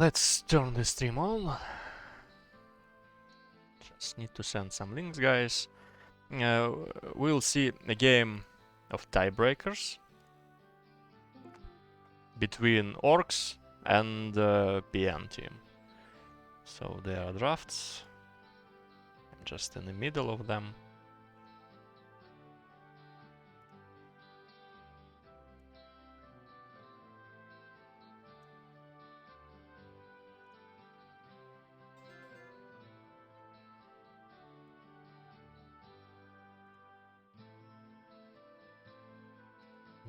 Let's turn the stream on. Just need to send some links, guys. We'll see a game of tiebreakers between Orcs and PN team. So there are drafts. I'm just in the middle of them.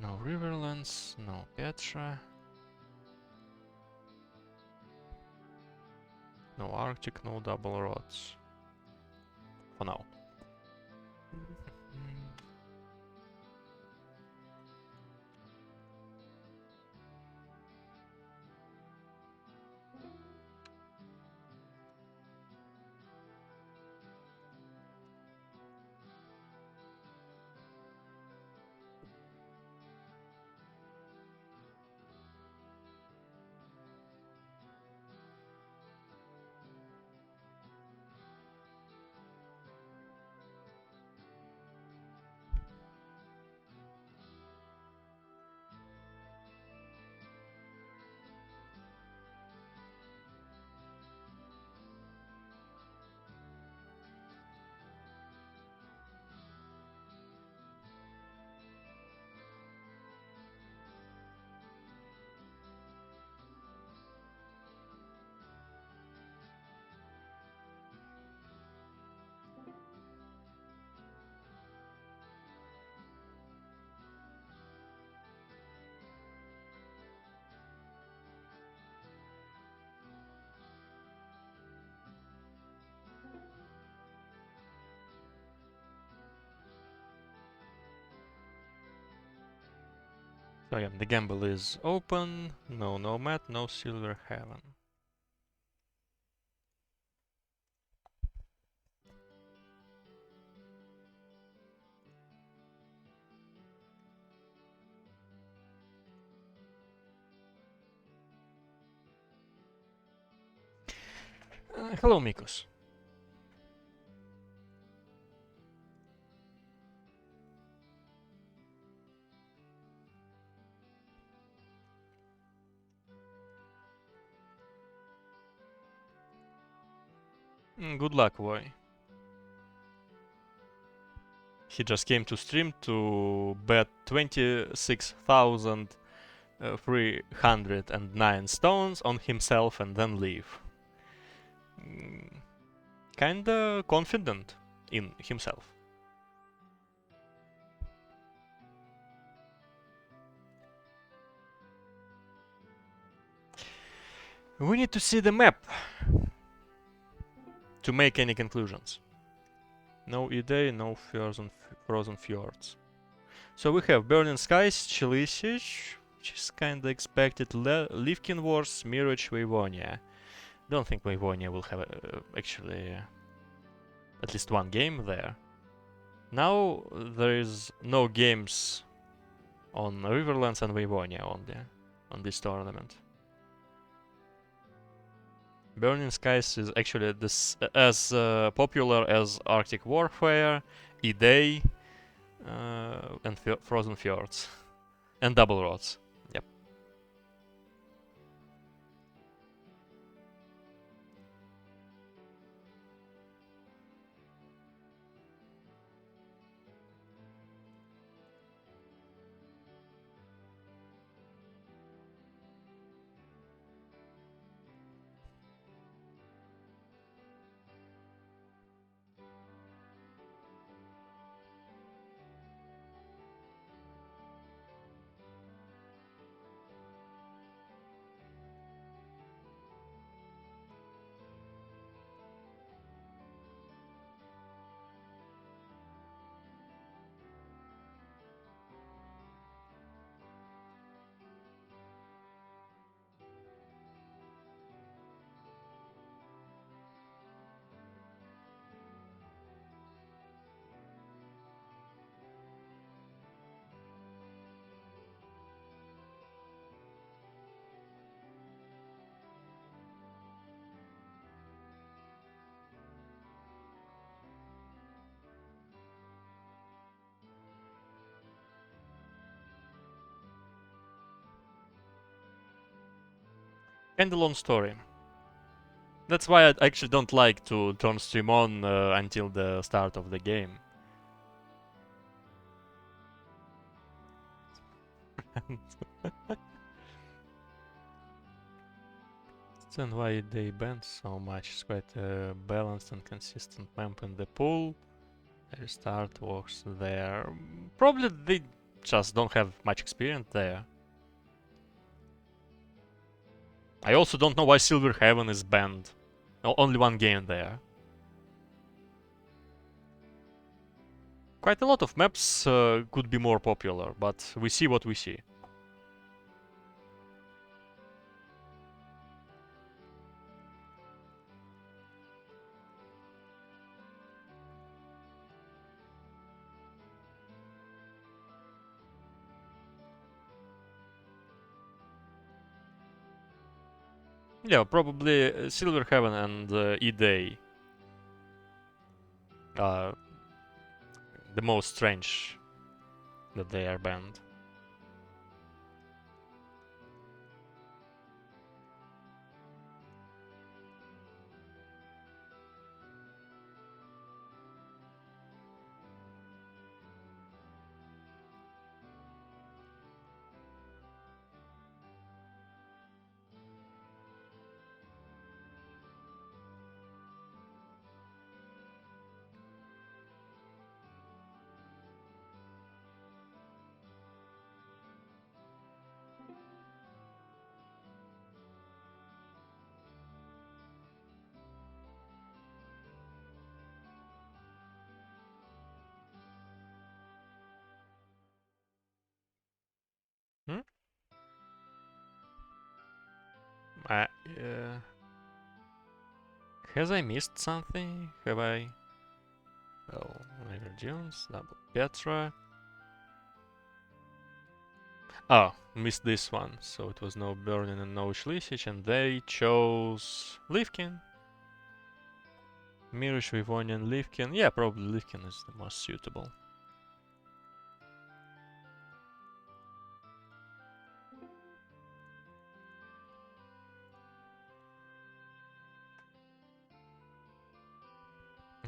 No Riverlands, no Petra. No Arctic, no double rods. For now. So yeah, the gamble is open. No Nomad, no Silver Heaven. Hello, Mikos. Good luck, Voy. He just came to stream to bet 26,309 stones on himself and then leave. Kinda confident in himself. We need to see the map to make any conclusions. No E-Day, no frozen fjords. So we have Burning Skies, Chelisic, which is kinda expected, Livkin Wars, Mirage, Wavonia. Don't think Wavonia will have actually at least one game there. Now there is no games on Riverlands and Wavonia only on this tournament. Burning Skies is actually as popular as Arctic Warfare, E-Day, and Frozen Fjords, and Double Rods. Yep. Standalone story. That's why I actually don't like to turn stream on until the start of the game. Then why they banned so much? It's quite a balanced and consistent map in the pool. Restart works there. Probably they just don't have much experience there. I also don't know why Silver Heaven is banned. Only one game there. Quite a lot of maps could be more popular, but we see what we see. Yeah, probably Silver Heaven and E-Day are the most strange that they are banned. Hmm? Uh, has I missed something? Have I? Oh, River Dunes, Double Petra. Oh, missed this one. So it was no Burning and no Schlisich, and they chose Lifkin. Mirish, Vivonian, Lifkin. Yeah, probably Lifkin is the most suitable.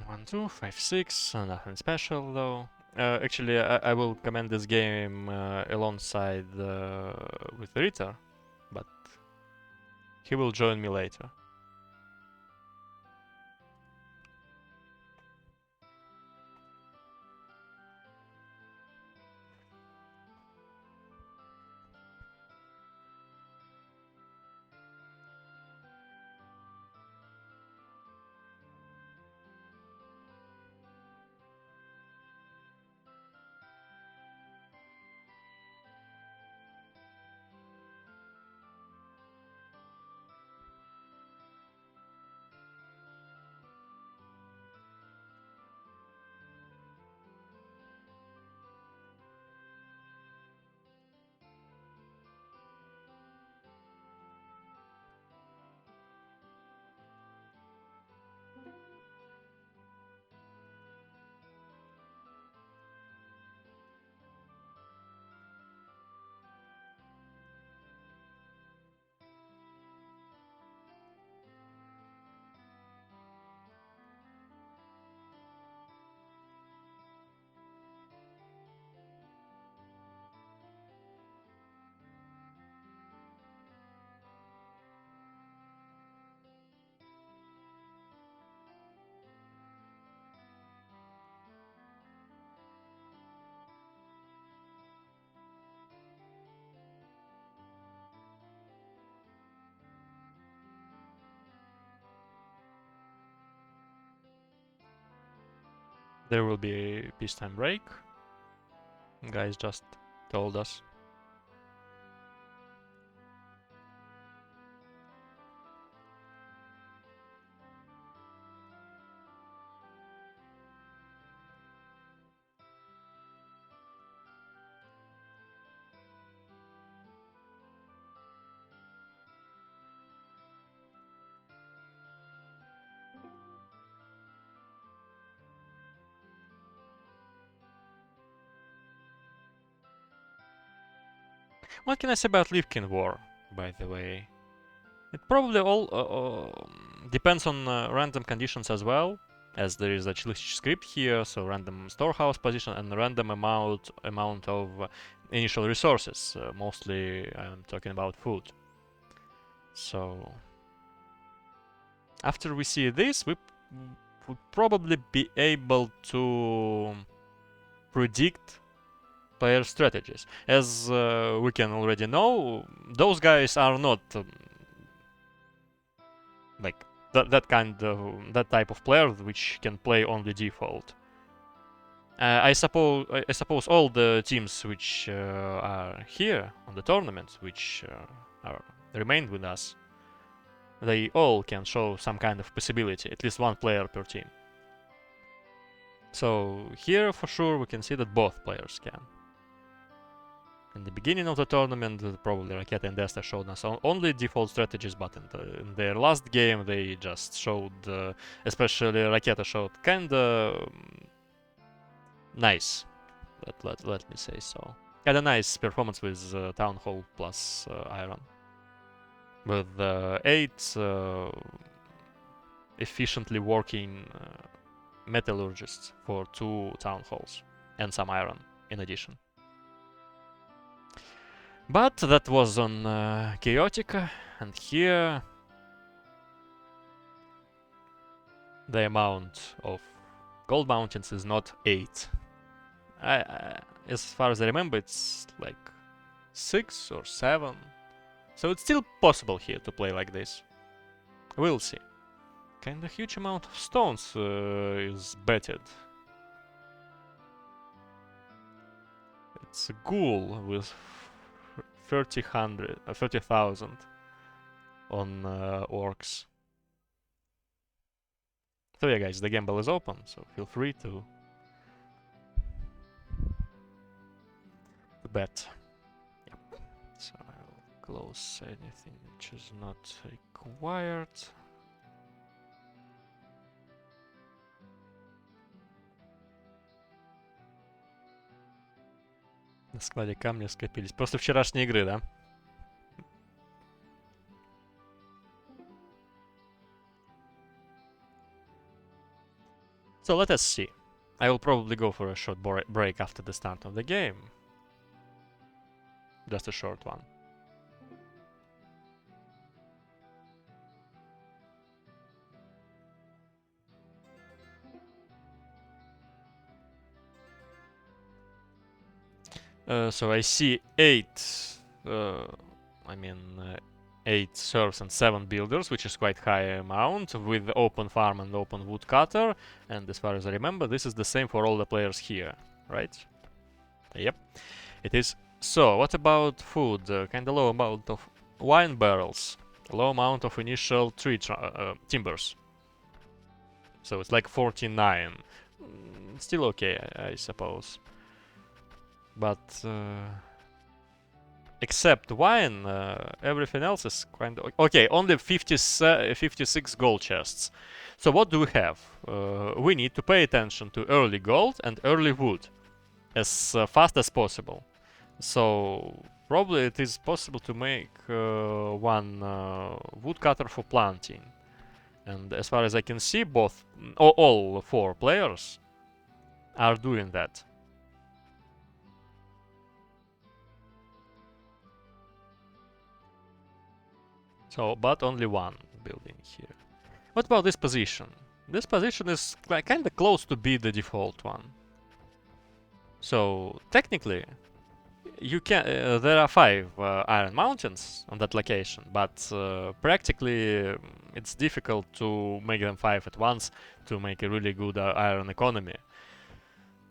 One, two, five, six. Nothing special though. Actually, I will commend this game alongside with Ritter, but he will join me later. There will be a peacetime break. Guys just told us. What can I say about Lifkin War, by the way? It probably all depends on random conditions as well, as there is a chillish script here, so random storehouse position and random amount of initial resources. Mostly I'm talking about food. So after we see this, we would probably be able to predict player strategies. As we can already know, those guys are not like that type of player which can play only default. I suppose all the teams which are here on the tournament, which remained with us, they all can show some kind of possibility, at least one player per team. So here for sure we can see that both players can. In the beginning of the tournament, probably Raketa and Destah showed us only default strategies, but in their last game they just showed, especially Raketa showed kinda nice, let me say so. Had a nice performance with Town Hall plus Iron. With 8 efficiently working metallurgists for 2 Town Halls and some Iron in addition. But that was on Chaotica, and here the amount of gold mountains is not 8. As far as I remember, it's like 6 or 7. So it's still possible here to play like this. We'll see. Kinda huge amount of stones is betted. It's a ghoul with 30,000 on orcs. So yeah, guys, the gamble is open, so feel free to bet. Yep. So I will close anything which is not required. На складе камня скопились. Просто вчерашней игры, да? So let us see. I will probably go for a short break after the start of the game. Just a short one. So I see 8 serfs and 7 builders, which is quite high amount, with open farm and open woodcutter. And as far as I remember, this is the same for all the players here, right? Yep, it is. So, what about food? Kinda low amount of wine barrels, low amount of initial tree timbers. So it's like 49. Still okay, I suppose. But except wine, everything else is kind of okay. Only 56 gold chests. So what do we have? We need to pay attention to early gold and early wood as fast as possible. So probably it is possible to make one woodcutter for planting. And as far as I can see, all 4 players are doing that. So, but only one building here. What about this position? This position is kind of close to be the default one. So, technically, you can. There are 5 iron mountains on that location, but practically it's difficult to make them 5 at once to make a really good iron economy.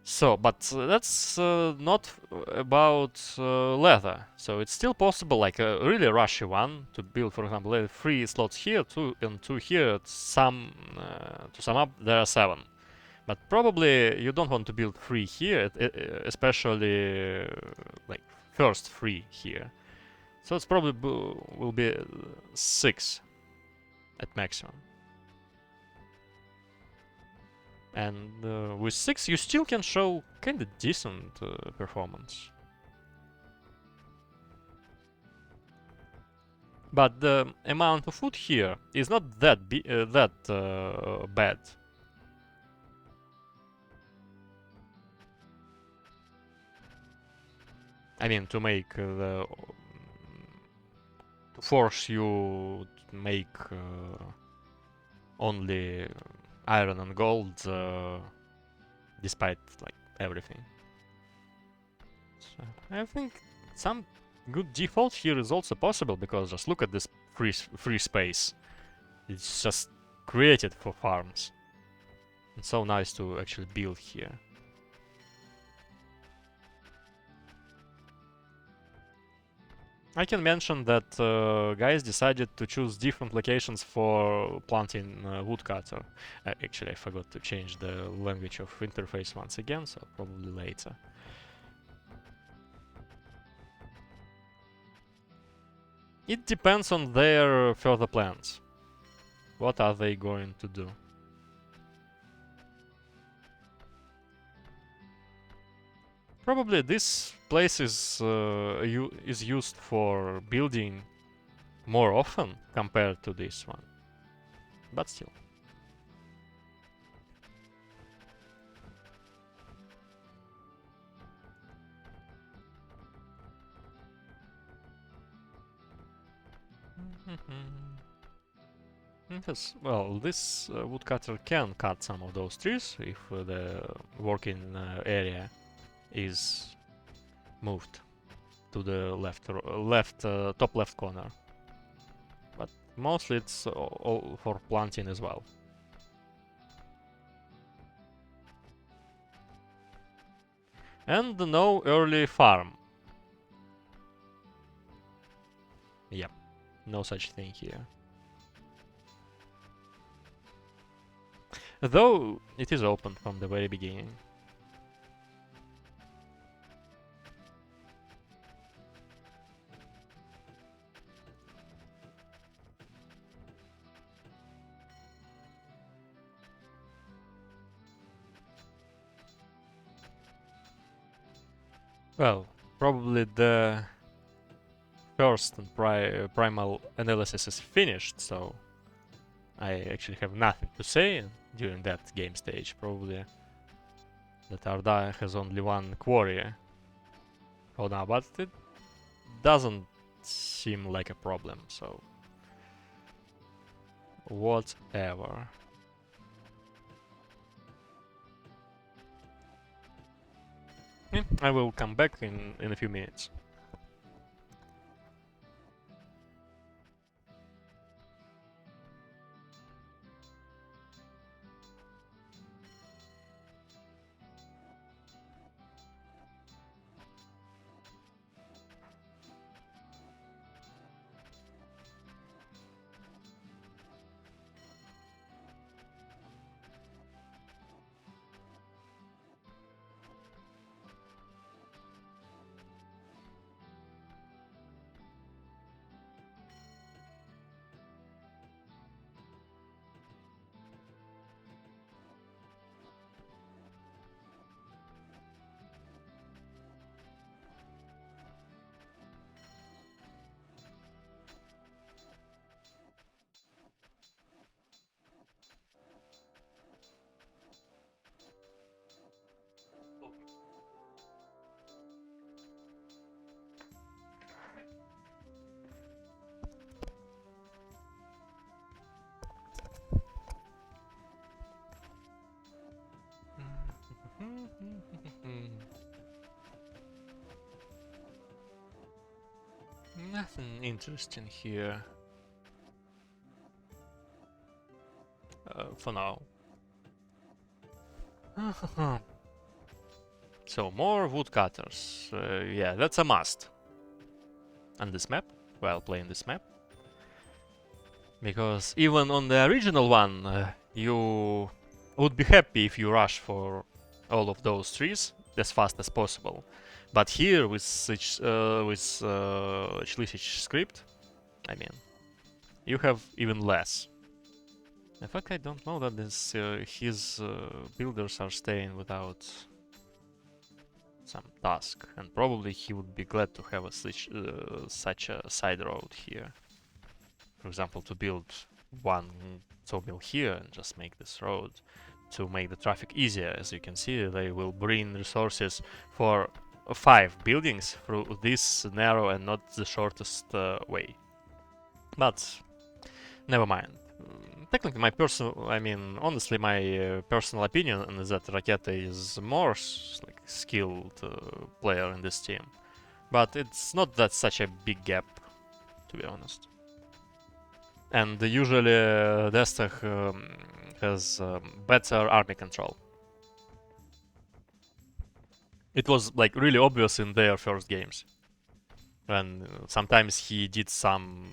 So, but that's not about leather. So it's still possible, like a really rushy one, to build, for example, 3 slots here, 2 and 2 here. To sum up, there are 7. But probably you don't want to build 3 here, especially like first 3 here. So it's probably will be 6 at maximum. And with 6 you still can show kinda decent performance. But the amount of food here is not that bad. I mean, to make to force you to make only iron and gold, despite like everything. So I think some good default here is also possible, because just look at this free space. It's just created for farms. It's so nice to actually build here. I can mention that guys decided to choose different locations for planting woodcutter. Actually, I forgot to change the language of interface once again, so probably later. It depends on their further plans. What are they going to do? Probably this place is used for building more often compared to this one, but still. Yes, well, this woodcutter can cut some of those trees if the working area is moved to the top left corner. But mostly it's all for planting as well. And no early farm. Yep, no such thing here. Though it is open from the very beginning. Well, probably the first and primal analysis is finished, so I actually have nothing to say during that game stage. Probably that Orda has only one quarry. Oh no, but it doesn't seem like a problem, so whatever. Yeah, I will come back in a few minutes. Nothing interesting here. For now. So, more woodcutters. Yeah, that's a must. On this map, while playing this map. Because even on the original one, you would be happy if you rush for all of those trees as fast as possible. But here, with Chlisich script, I mean, you have even less. In fact, I don't know that his builders are staying without some task, and probably he would be glad to have such a side road here. for example, to build one sawmill here and just make this road to make the traffic easier. As you can see, they will bring resources for 5 buildings through this narrow and not the shortest way. But never mind. Technically, my personal, I mean, honestly, my personal opinion is that Raketa is more like skilled player in this team. But it's not that such a big gap, to be honest. And usually Destah has better army control. It was like really obvious in their first games. And sometimes he did some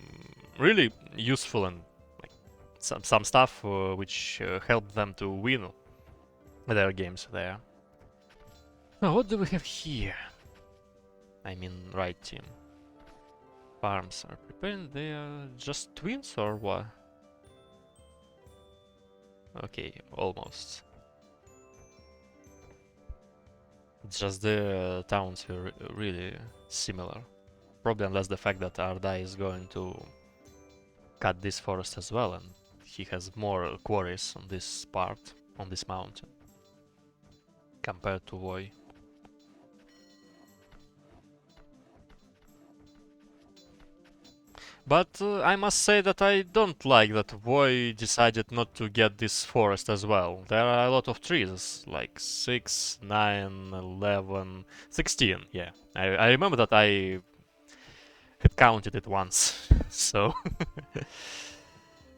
really useful and like some stuff which helped them to win their games there. Now, what do we have here? I mean, right team. Farms are preparing. They are just twins or what? Okay, almost. It's just the towns were really similar. Probably unless the fact that Orda is going to cut this forest as well, and he has more quarries on this part, on this mountain, compared to Voy. But I must say that I don't like that Voy decided not to get this forest as well. There are a lot of trees, like 6, 9, 11, 16, yeah. I remember that I had counted it once, so...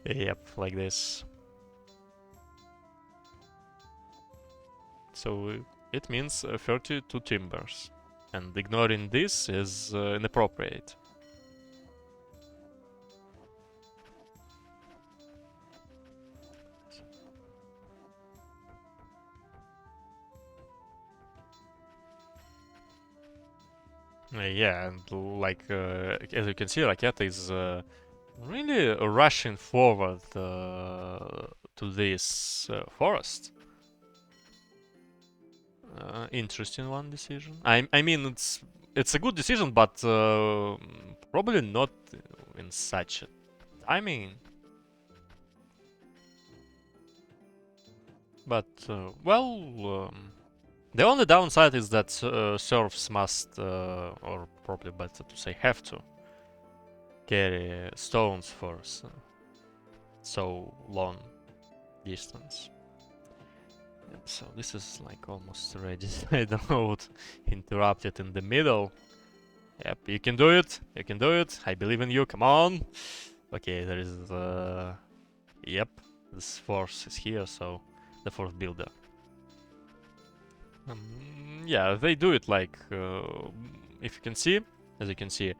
Yep, like this. So it means 32 timbers, and ignoring this is inappropriate. Yeah, and like as you can see, Raketa is really rushing forward to this forest. Interesting one decision. I mean, it's a good decision, but probably not in such a timing. But well. The only downside is that serfs must, or probably better to say have to, carry stones for so long distance. Yep, so this is like almost ready. I don't know, interrupted in the middle. Yep, you can do it. You can do it. I believe in you. Come on. Okay, there is. Yep, this force is here. So the fourth builder. Yeah, they do it like, if you can see, as you can see,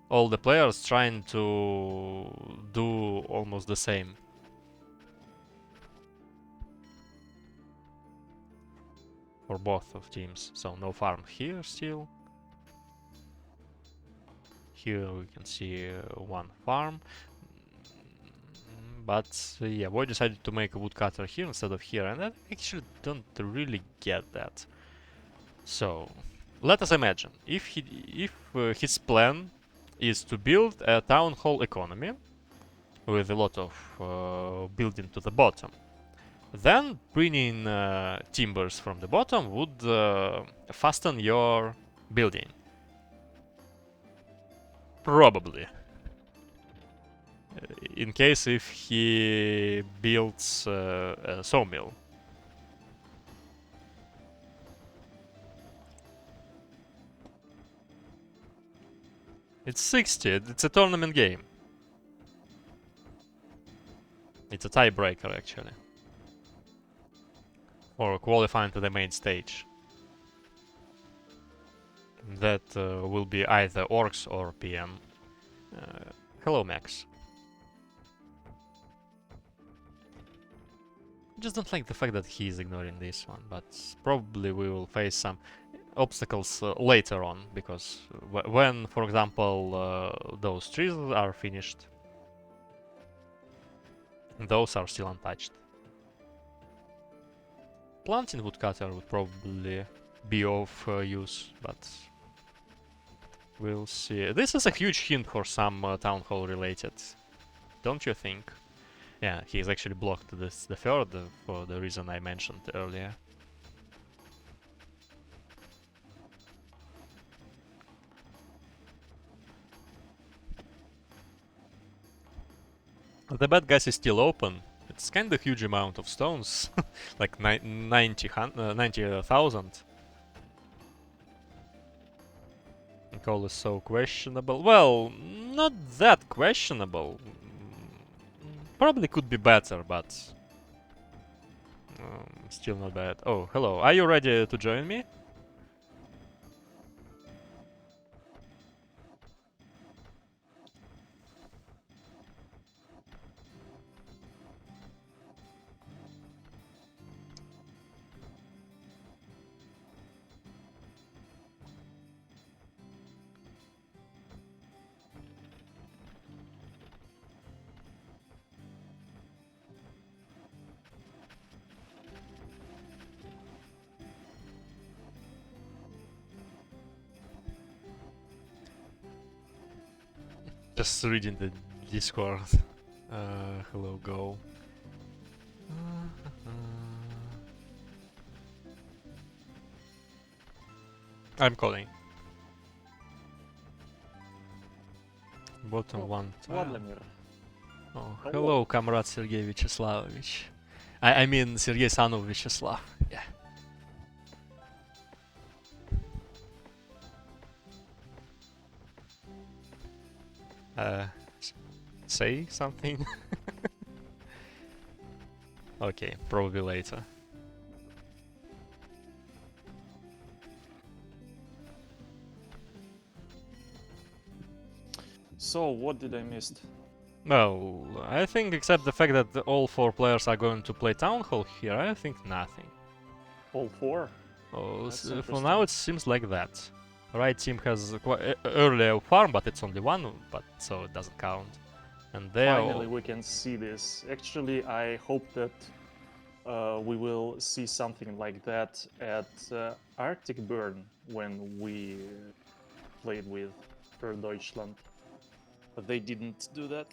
all the players trying to do almost the same. For both of teams. So no farm here still. Here we can see one farm. But yeah, Voy decided to make a woodcutter here instead of here, and I actually don't really get that. So, let us imagine, if his plan is to build a town hall economy with a lot of building to the bottom, then bringing timbers from the bottom would fasten your building. Probably. In case if he builds a sawmill. It's 60, it's a tournament game. It's a tiebreaker actually. Or qualifying to the main stage. That will be either Orcs or PM. Hello Max. I just don't like the fact that he's ignoring this one, but probably we will face some obstacles later on, because when, for example, those trees are finished, those are still untouched. Planting woodcutter would probably be of use, but we'll see. This is a huge hint for some town hall related don't you think? Yeah, he's actually blocked the third for the reason I mentioned earlier. The bad guys is still open. It's kind of huge amount of stones, like 90,000. The call is so questionable. Well, not that questionable. Probably could be better, but still not bad. Oh, hello. Are you ready to join me? Just reading the Discord. Hello, go. I'm calling. Bottom one. Vladimir. Oh, hello, comrade Sergei Vyacheslavovic. I mean Sergei Sanov Vyacheslav. Yeah. Say something? Okay, probably later. So, what did I miss? Well, I think except the fact that all 4 players are going to play Town Hall here, I think nothing. All 4? Oh, That's for now it seems like that. Right team has quite earlier farm, but it's only 1, but so it doesn't count. And they Finally, we can see this. Actually, I hope that we will see something like that at Arctic Burn when we played with Deutschland. But they didn't do that.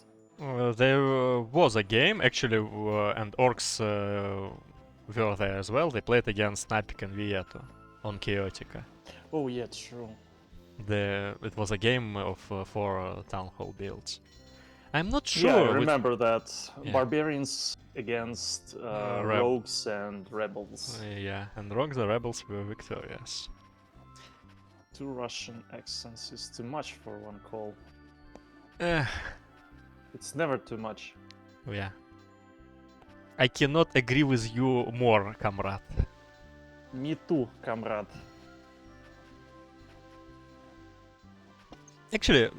There was a game actually, and Orcs were there as well. They played against Snapik and Vieto on Chaotica. Oh yeah, true. It was a game of 4 Town Hall builds. I'm not sure. Yeah, I remember that. Yeah. Barbarians against rogues and rebels. Yeah, and rogues and rebels were victorious. 2 Russian accents is too much for one call. It's never too much. Yeah. I cannot agree with you more, comrade. Me too, comrade. Actually,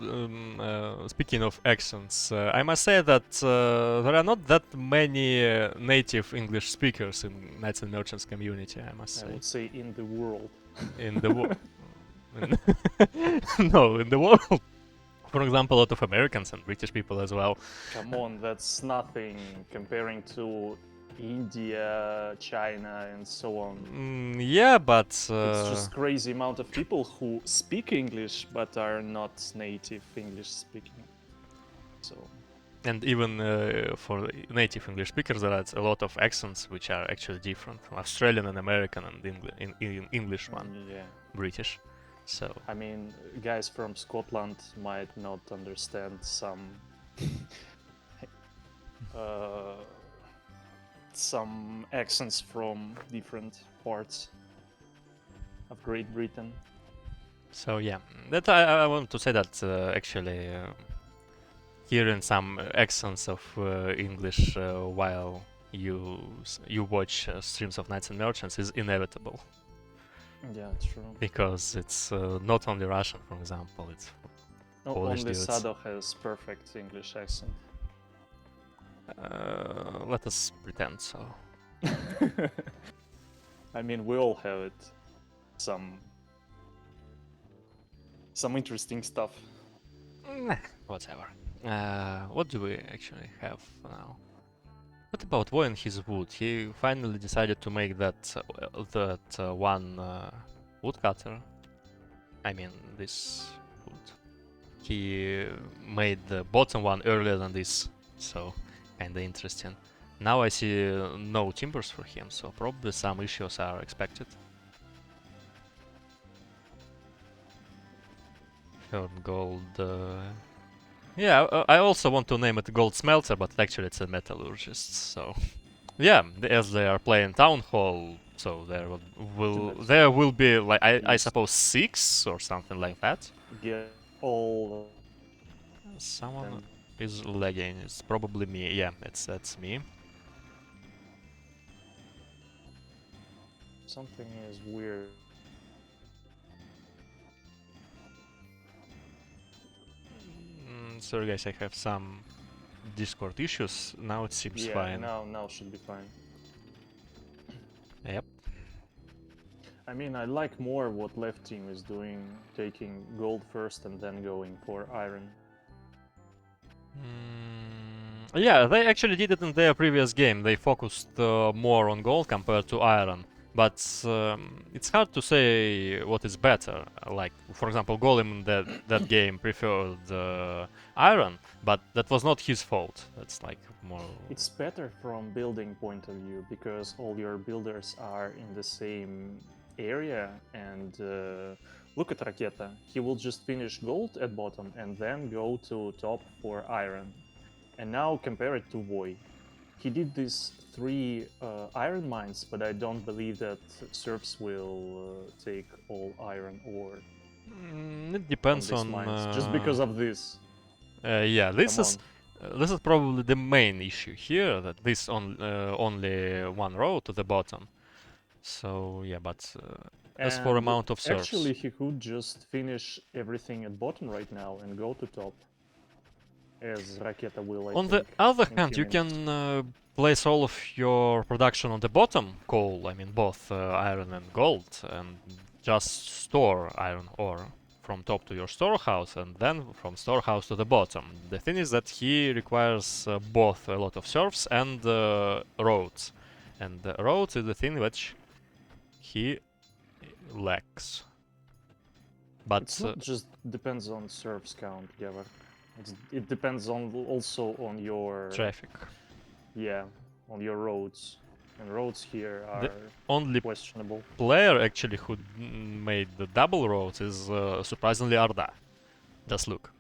speaking of accents, I must say that there are not that many native English speakers in Knights and Merchants community, I must say. I would say in the world. In the world. No, in the world. For example, a lot of Americans and British people as well. Come on, that's nothing comparing to India, China, and so on. Yeah, but it's just crazy amount of people who speak English but are not native English speaking. So. And even for native English speakers, there are a lot of accents which are actually different. Australian and American and English one, yeah. British. So I mean, guys from Scotland might not understand some accents from different parts of Great Britain. So yeah, that I want to say that actually hearing some accents of English while you watch streams of Knights and Merchants is inevitable. Yeah, true. Because it's not only Russian, for example, it's Polish only dudes. Sado has perfect English accent. Let us pretend so. I mean, we all have it. Some interesting stuff. Whatever. What do we actually have now? What about Voy and his wood? He finally decided to make that one woodcutter. I mean, this wood. He made the bottom one earlier than this so kinda interesting. Now I see no timbers for him, so probably some issues are expected. Third gold. Yeah, I also want to name it gold smelter, but actually it's a metallurgist. So yeah, as they are playing town hall, so there will be like I Yes. suppose 6 or something like that. Get all Someone them. is lagging. It's probably me. Yeah, that's me. Something is weird. Sorry guys, I have some Discord issues. Now it seems Yeah, fine. now should be fine. Yep. I mean, I like more what left team is doing, taking gold first and then going for iron. Yeah, they actually did it in their previous game. They focused more on gold compared to iron. But it's hard to say what is better. Like, for example, Golem in that game preferred iron, but that was not his fault. That's like more. It's better from building point of view because all your builders are in the same area and look at Raketa. He will just finish gold at bottom and then go to top for iron. And now compare it to Voy. He did these 3 iron mines, but I don't believe that Serfs will take all iron ore It from depends these on. mines just because of this. Yeah, this Come is on. this is probably the main issue here. That this only one road to the bottom. So yeah, but as for And amount of serfs, actually, he could just finish everything at bottom right now and go to top, as Raketa will, I on think, the other in hand, few you minutes. can place all of your production on the bottom coal. I mean, both iron and gold, and just store iron ore from top to your storehouse, and then from storehouse to the bottom. The thing is that he requires both a lot of serfs and roads, and roads is the thing which he lacks. But It's not just depends on serfs count, Gavar. It depends on also on your traffic. yeah, on your roads. And roads here The are only questionable. player actually who made the double roads is surprisingly Orda. Just look.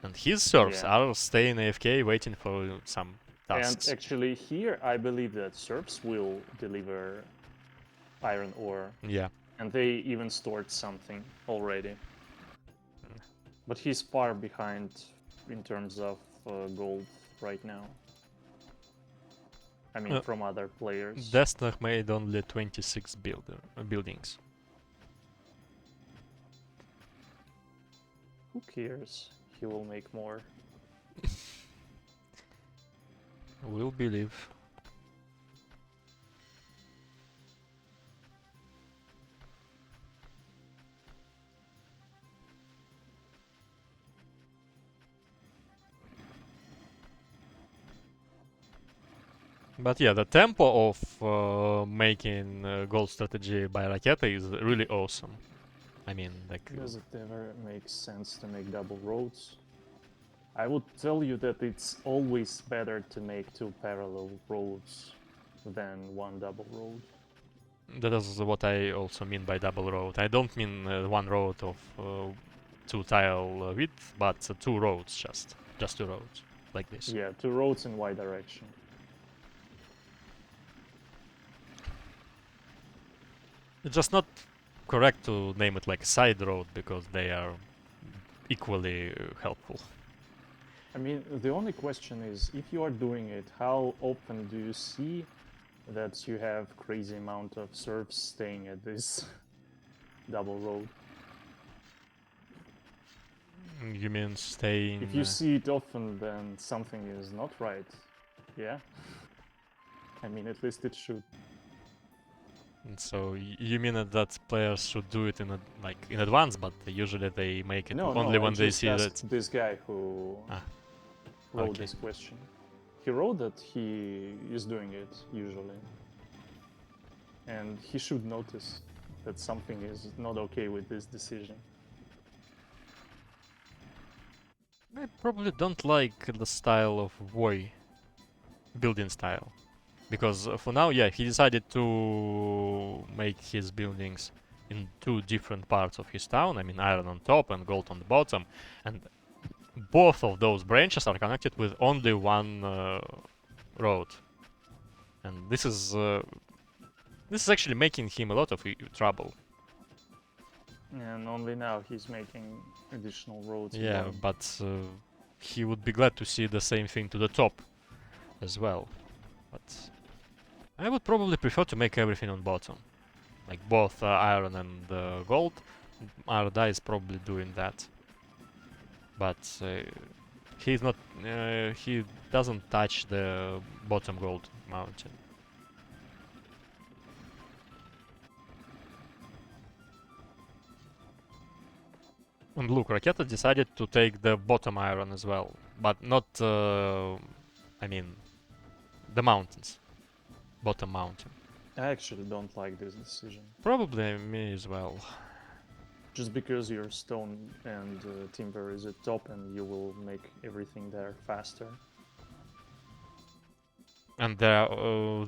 And his serfs Yeah. are staying AFK waiting for some And tasks. actually here I believe that serfs will deliver iron ore. Yeah. And they even stored something already. But he's far behind in terms of gold right now. I mean, from other players. Destah made only 26 buildings. Who cares? He will make more. Will believe. But yeah, the tempo of making gold strategy by Raketa is really awesome. I mean, like... Does it ever make sense to make double roads? I would tell you that it's always better to make 2 parallel roads than 1 double road. That is what I also mean by double road. I don't mean one road of 2 tile width, but 2 roads just 2 roads, like this. Yeah, 2 roads in Y direction. It's just not correct to name it like a side road because they are equally helpful. I mean, the only question is, if you are doing it, how often do you see that you have crazy amount of serfs staying at this double road? You mean staying... If you see it often, then something is not right. Yeah? I mean, at least it should. So you mean that players should do it in advance, but usually they make it only when they see that... this guy who wrote this question. He wrote that he is doing it usually. And he should notice that something is not okay with this decision. I probably don't like the style of Voy building style. Because for now, yeah, he decided to make his buildings in two different parts of his town. I mean, iron on top and gold on the bottom. And both of those branches are connected with only one road. And this is actually making him a lot of trouble. And only now he's making additional roads. Yeah, bottom. but he would be glad to see the same thing to the top as well. But I would probably prefer to make everything on bottom. Like both iron and gold. Arda is probably doing that. But he's not. He doesn't touch the bottom gold mountain. And look, Raketa decided to take the bottom iron as well, but not. I mean, the mountains, bottom mountain. I actually don't like this decision. Probably me as well. Just because your stone and timber is at top and you will make everything there faster. And there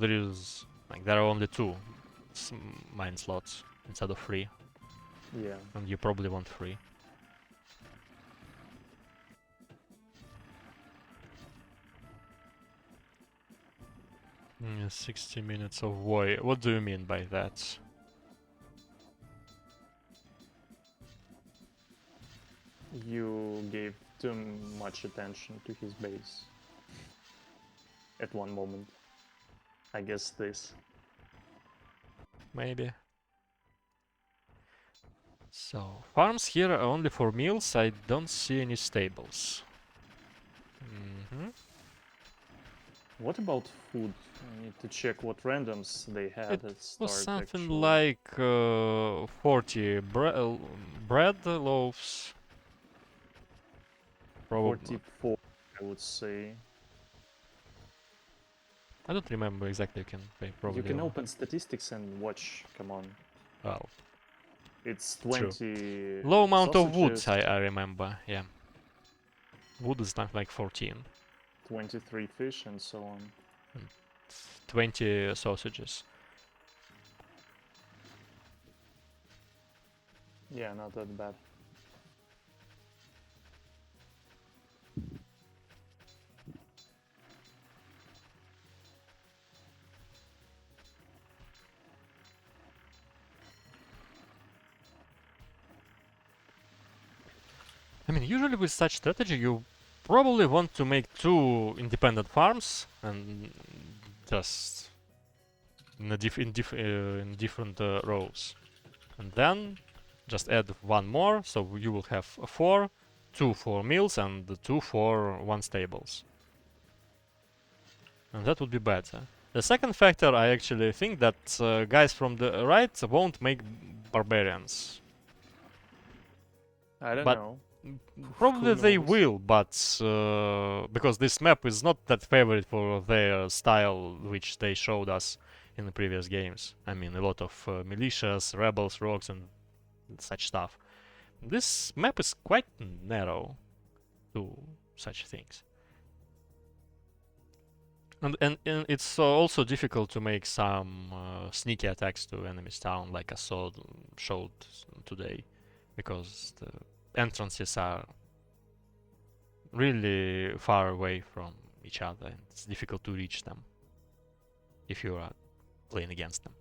is like there are only two mine slots instead of three, Yeah. and you probably want three. Yeah, 60 minutes of Voy. What do you mean by that? You gave too much attention to his base at one moment. I guess this. Maybe. So, farms here are only for meals. I don't see any stables. What about food? I need to check what randoms they had at start. Was something actually. like 40 bread loaves. Probably. 44, I would say. I don't remember exactly. You can probably. You can open statistics and watch. Come on. Well, It's 20. low amount of wood. sausages, I remember. Yeah. Wood is not like 14. 23 fish, and so on. 20 sausages. Yeah, not that bad. I mean, usually with such strategy, you probably want to make two independent farms and just in different rows, and then just add one more, so you will have four, two for meals and two for one stables, and that would be better. The second factor, I actually think that guys from the right won't make barbarians. I don't But know. probably Who they knows? will, but because this map is not that favorite for their style, which they showed us in the previous games. I mean, a lot of militias, rebels, rogues, and such stuff. This map is quite narrow to such things. And it's also difficult to make some sneaky attacks to enemy's town, like I showed today, because the entrances are really far away from each other, and it's difficult to reach them if you are playing against them.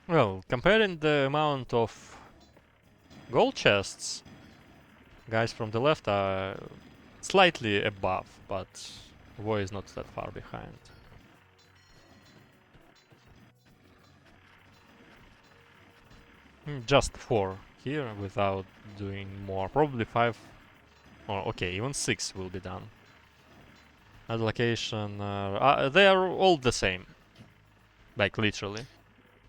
Well, comparing the amount of gold chests, guys from the left are slightly above, but Voy is not that far behind. Just 4 here without doing more. Probably 5, or okay, even 6 will be done. At location, they are all the same. Like literally.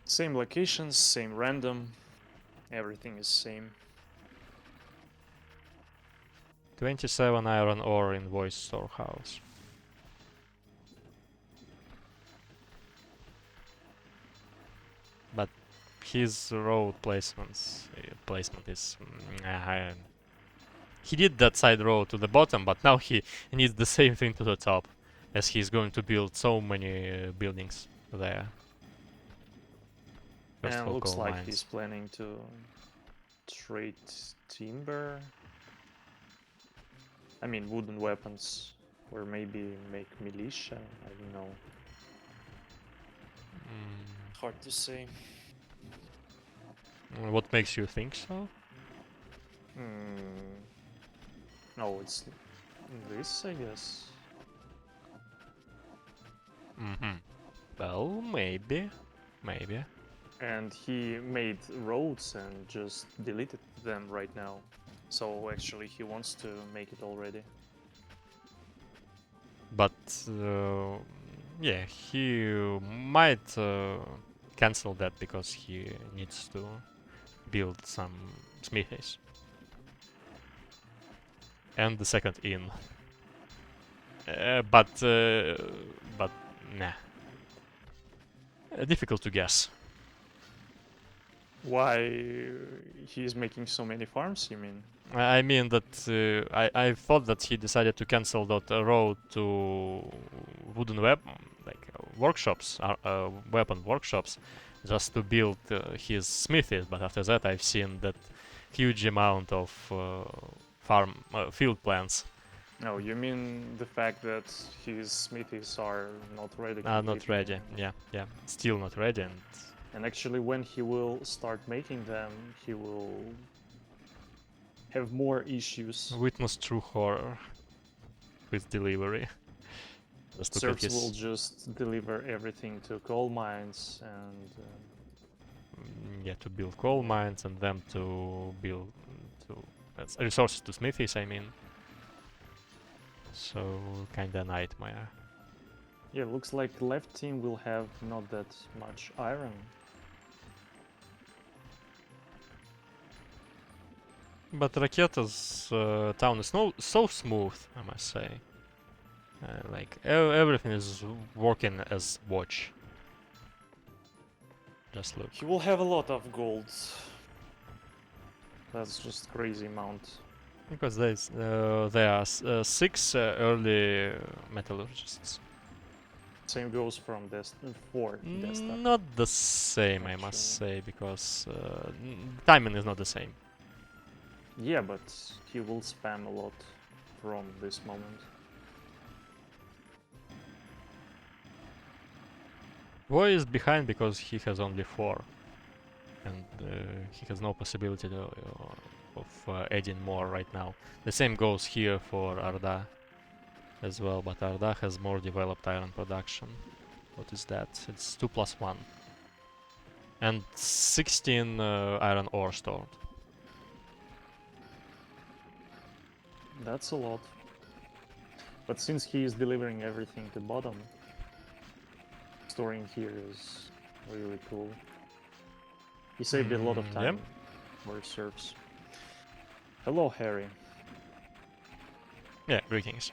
Same locations, same random. Everything is same. 27 iron ore in voice storehouse. But his road placement is he did that side road to the bottom, but now he needs the same thing to the top, as he's going to build so many buildings there. First And for looks coal like mines. he's planning to trade timber. I mean, wooden weapons, or maybe make militia. I don't know. Hard to say. What makes you think so? No, it's this, I guess. Well, maybe. And he made roads and just deleted them right now. So actually he wants to make it already. But yeah, he might cancel that because he needs to build some smithies. And the second inn. But nah. Difficult to guess. Why he's making so many farms, you mean? I mean that I thought that he decided to cancel that road to wooden workshops, weapon workshops, just to build his smithies. But after that, I've seen that huge amount of field plans. No, you mean the fact that his smithies are not ready. Not completely. ready. Yeah, still not ready. And actually, when he will start making them, he will have more issues. Witness true horror with delivery. Just look at Serfs will his just deliver everything to coal mines and to build coal mines and them to build resources to smithies. I mean, so kinda nightmare. yeah, looks like left team will have not that much iron. But Raketa's town is so smooth, I must say. Like everything is working as watch. Just look. He will have a lot of gold. That's just crazy amount. Because there are 6 early metallurgists. Same goes from for Destah. Not the same, I must say, because timing is not the same. Yeah, but he will spam a lot from this moment. Voy is behind because he has only 4. And he has no possibility of adding more right now. The same goes here for Orda as well, but Orda has more developed iron production. What is that? It's 2 plus 1. And 16 iron ore stored. That's a lot. But since he is delivering everything to bottom, storing here is really cool. He saved a lot of time for serfs. Hello, Harry. Yeah, greetings.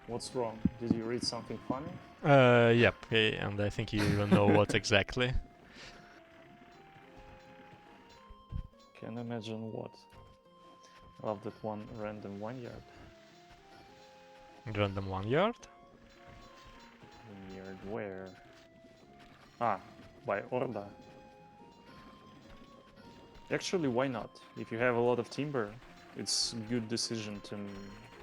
What's wrong? Did you read something funny? Yep, and I think you even know what exactly. Can imagine what. Love that one random 1 yard. Random 1 yard? 1 yard where? Ah, by Orda. Actually, why not? If you have a lot of timber, it's a good decision to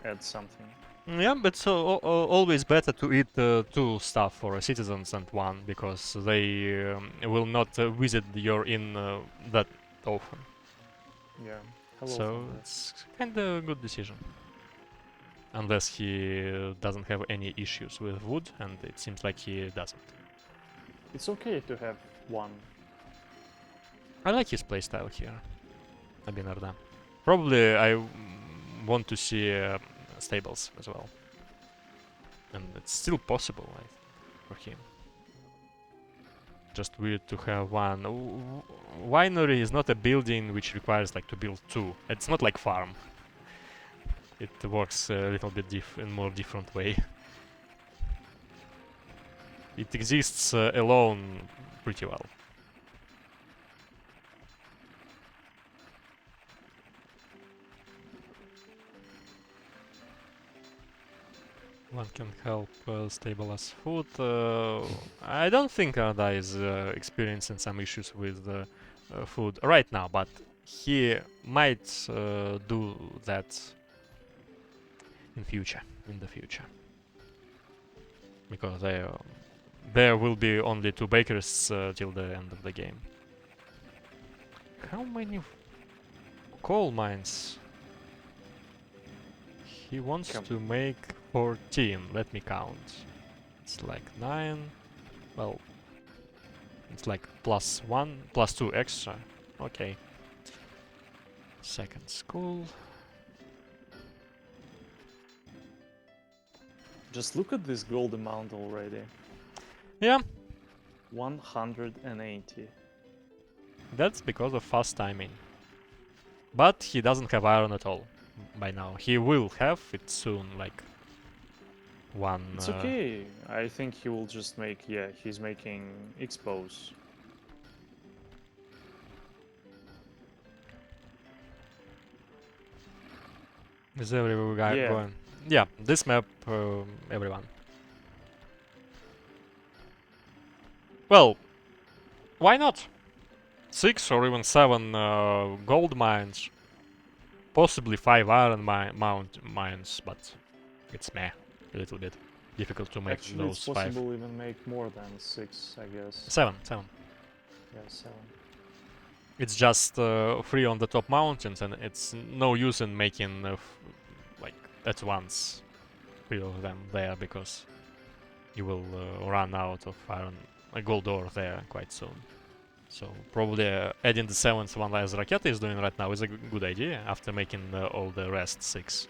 add something. Yeah, but so always better to eat 2 stuff for citizens than 1, because they will not visit your inn that often. Yeah. Hello. So it's kind of a good decision. Unless he doesn't have any issues with wood, and it seems like he doesn't. It's okay to have one. I like his playstyle here. Voy ORDA. Probably I want to see stables as well. And it's still possible, I think, for him. Just weird to have one. Winery is not a building which requires like to build two. It's not like farm. It works a little bit in more different way. It exists alone pretty well. One can help stabilize food. I don't think Arda is experiencing some issues with food right now, but he might do that in the future. Because there will be only 2 bakers till the end of the game. How many coal mines? He wants to make 14. Let me count. It's like 9. Well, it's like +1, +2 extra. Okay. Second school. Just look at this gold amount already. Yeah, 180. that's because of fast timing. But he doesn't have iron at all by now. He will have it soon, like one. It's okay. I think he will just make, yeah, he's making expose. Is every guy Yeah. going? Yeah, this map, everyone. Well, why not? 6 or even 7 gold mines, possibly 5 iron mines, but it's meh, a little bit difficult to make Actually, those it's 5. possible even make more than 6, I guess. 7. Yeah, 7. It's just 3 on the top mountains, and it's no use in making like at once 3 of them there, because you will run out of iron, gold ore there quite soon. So probably adding the 7th one as Raketa is doing right now is a good idea after making all the rest 6.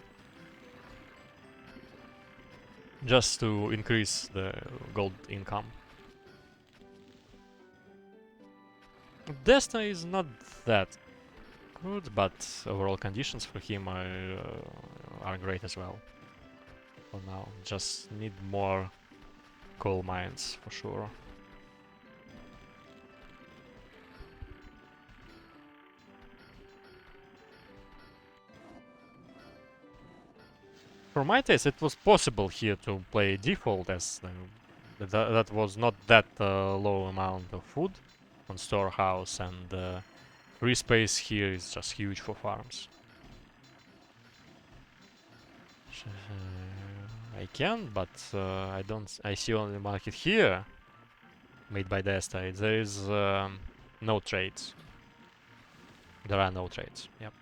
Just to increase the gold income. Destah is not that good, but overall conditions for him are great as well. For now, just need more coal mines for sure. For my taste, it was possible here to play default, as that was not that low amount of food on storehouse, and free space here is just huge for farms. I can, but I don't. I see only market here made by Destah. There is no trades. There are no trades. Yep.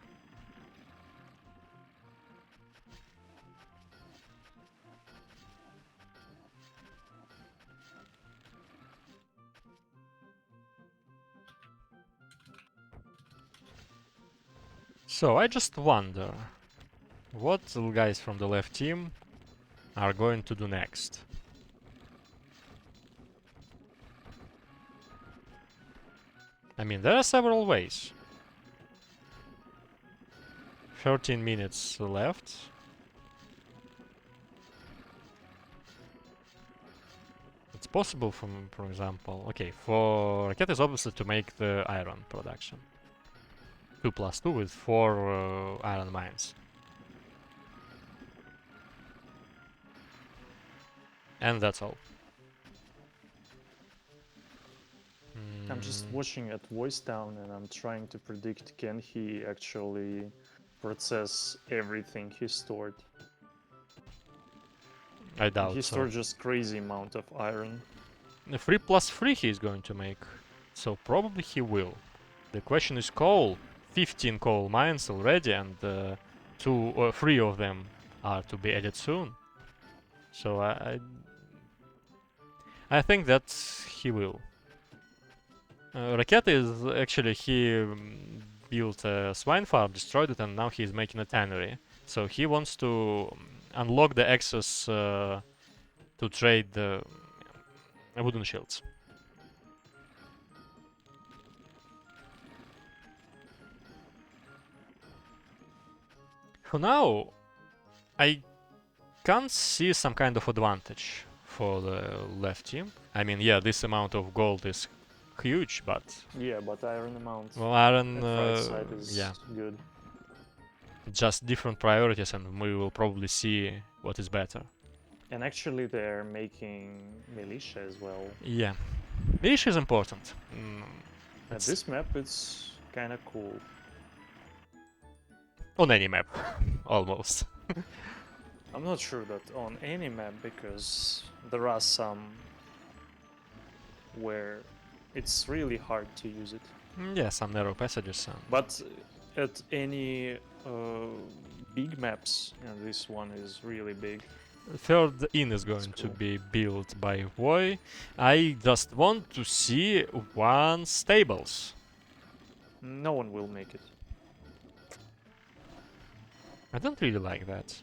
So I just wonder what the guys from the left team are going to do next. I mean, there are several ways. 13 minutes left. It's possible, for example, okay, for Raketa is obviously to make the iron production. 2+2 with 4 iron mines. And that's all. I'm just watching at Voice Down and I'm trying to predict, can he actually process everything he stored? I doubt He so. stored just crazy amount of iron. 3+3 he's going to make, so probably he will. The question is coal. 15 coal mines already, and 2 or 3 of them are to be added soon. So I think that he will. Raketa is actually he built a swine farm, destroyed it, and now he's making a tannery. So he wants to unlock the access to trade the wooden shields. For now, I can't see some kind of advantage for the left team. I mean, yeah, this amount of gold is huge, but Yeah, but iron amount well, iron, at right side is yeah, good. just different priorities, and we will probably see what is better. And actually, they're making militia as well. Yeah, militia is important. At It's this map, it's kind of cool. on any map, almost. I'm not sure that on any map, because there are some where it's really hard to use it. Yeah, some narrow passages. But at any big maps, and this one is really big. Third inn is going to cool. be built by Voy. I just want to see one stables. No one will make it. I don't really like that.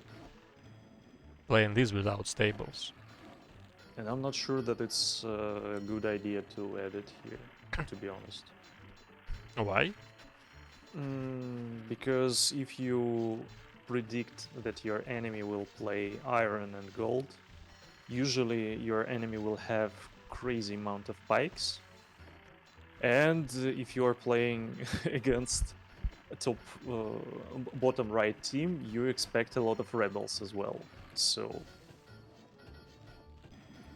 Playing this without stables. And I'm not sure that it's a good idea to add it here, to be honest. Why? Because if you predict that your enemy will play iron and gold, usually your enemy will have crazy amount of pikes. And if you are playing against a top bottom right team, you expect a lot of rebels as well. So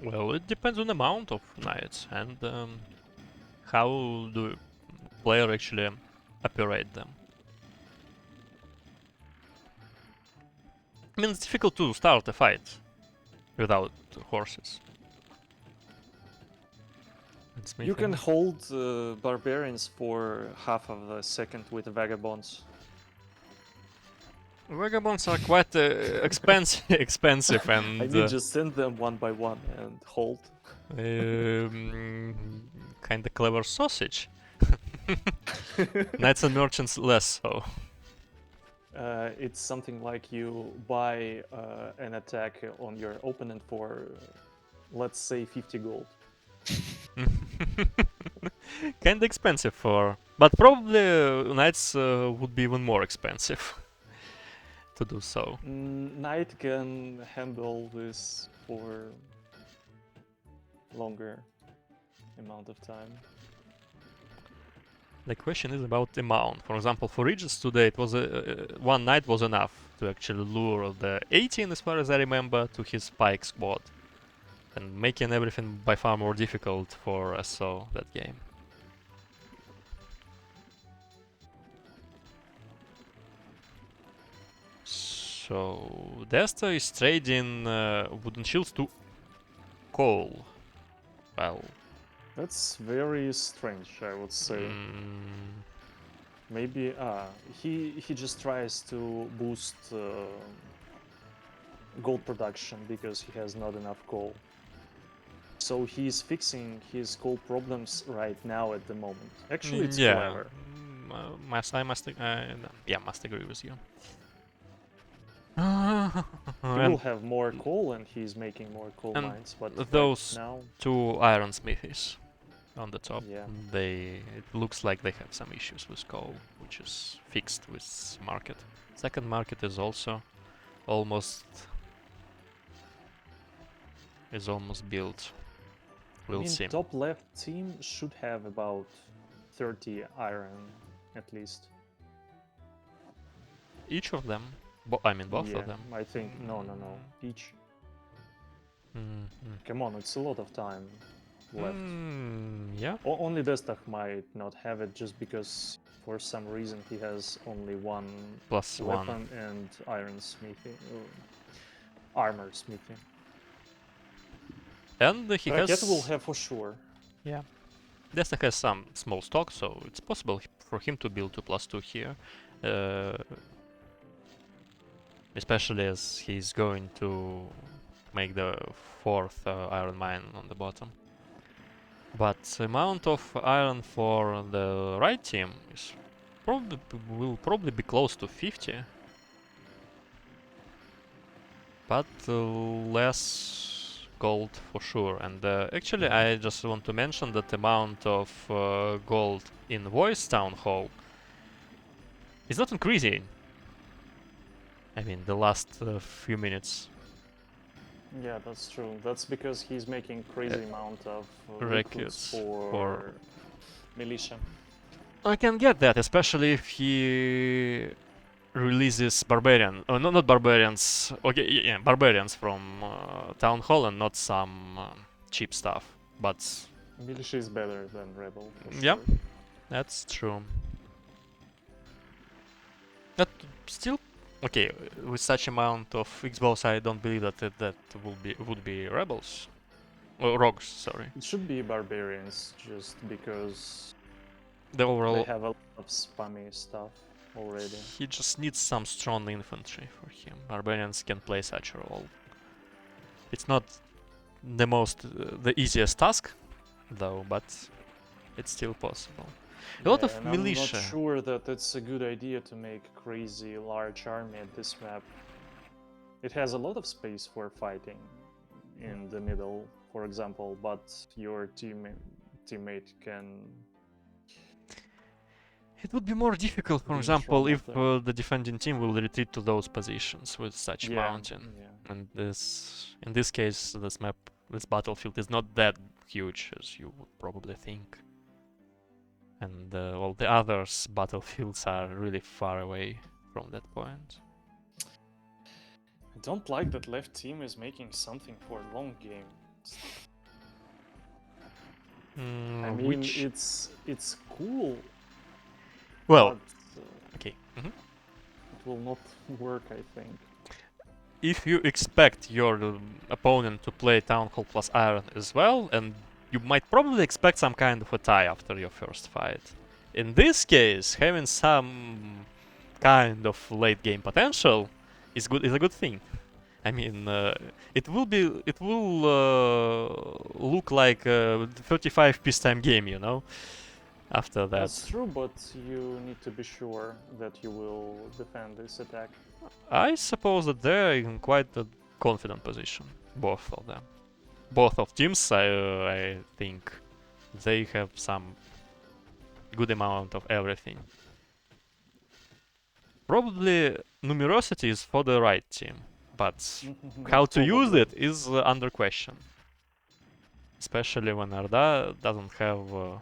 Well, it depends on the amount of knights and how the player actually operate them. I mean, it's difficult to start a fight without horses. you can hold barbarians for half of a second with vagabonds. Vagabonds are quite expensive and I mean, just send them one by one and hold. kind of clever sausage. Knights and merchants less so. It's something like you buy an attack on your opponent for, let's say, 50 gold. Kinda expensive for, but probably knights would be even more expensive to do so. Knight can handle this for longer amount of time. The question is about amount. For example, for Regis today, it was one knight was enough to actually lure the 18, as far as I remember, to his pike squad, and making everything by far more difficult for SO that game. So Destah is trading wooden shields to coal. Well, That's very strange, I would say. Maybe he just tries to boost gold production because he has not enough coal. So he's fixing his coal problems right now at the moment. Actually, it's clever. I must agree with you. He will have more coal and he's making more coal and mines, but those right now, two iron smithies on the top, yeah. it looks like they have some issues with coal, which is fixed with market. Second market is also almost built. We'll see. Top left team should have about 30 iron at least. Each of them? I mean, both Yeah, of them. I think no, each. Come on, it's a lot of time left. Yeah. Only Destah might not have it just because for some reason he has only one Plus weapon one. and iron smithing, armor smithing. And he Raketa has. will have for sure. Yeah. Destah has some small stock, so it's possible for him to build 2+2 here. Especially as he's going to make the fourth iron mine on the bottom. But the amount of iron for the right team is will probably be close to 50. But less gold for sure. And actually I just want to mention that the amount of gold in Voice Town Hall is not increasing. I mean, the last few minutes. Yeah, that's true. That's because he's making crazy amount of Recruits recruits for militia. I can get that, especially if he releases barbarian, no, not barbarians. Okay, yeah, barbarians from town hall and not some cheap stuff. But Militia is better than rebel. For yeah, sure. that's true. That still okay. With such amount of X-bows, I don't believe that that would be rebels or rogues. Sorry, It should be barbarians, just because the they overall have a lot of spammy stuff already. he just needs some strong infantry for him. Barbarians can play such a role. It's not the the easiest task, though, but it's still possible. A lot of and militia. I'm not sure that it's a good idea to make crazy large army at this map. It has a lot of space for fighting in the middle, for example, but your teammate can. It would be more difficult, for Be in example, trouble if there. the defending team will retreat to those positions with such mountain. Yeah. And in this case, this battlefield is not that huge as you would probably think. And all the others battlefields are really far away from that point. I don't like that left team is making something for a long game. I mean, it's cool. Well, but, okay. it will not work, I think. If you expect your opponent to play Town Hall plus Iron as well, and you might probably expect some kind of a tie after your first fight. In this case, having some kind of late game potential is a good thing. I mean, it will look like a 35 peacetime game, you know. After that, That's true, but you need to be sure that you will defend this attack. I suppose that they're in quite a confident position, both of them. Both of teams, I think they have some good amount of everything. Probably numerosity is for the right team, but how to use it is under question. Especially when Orda doesn't have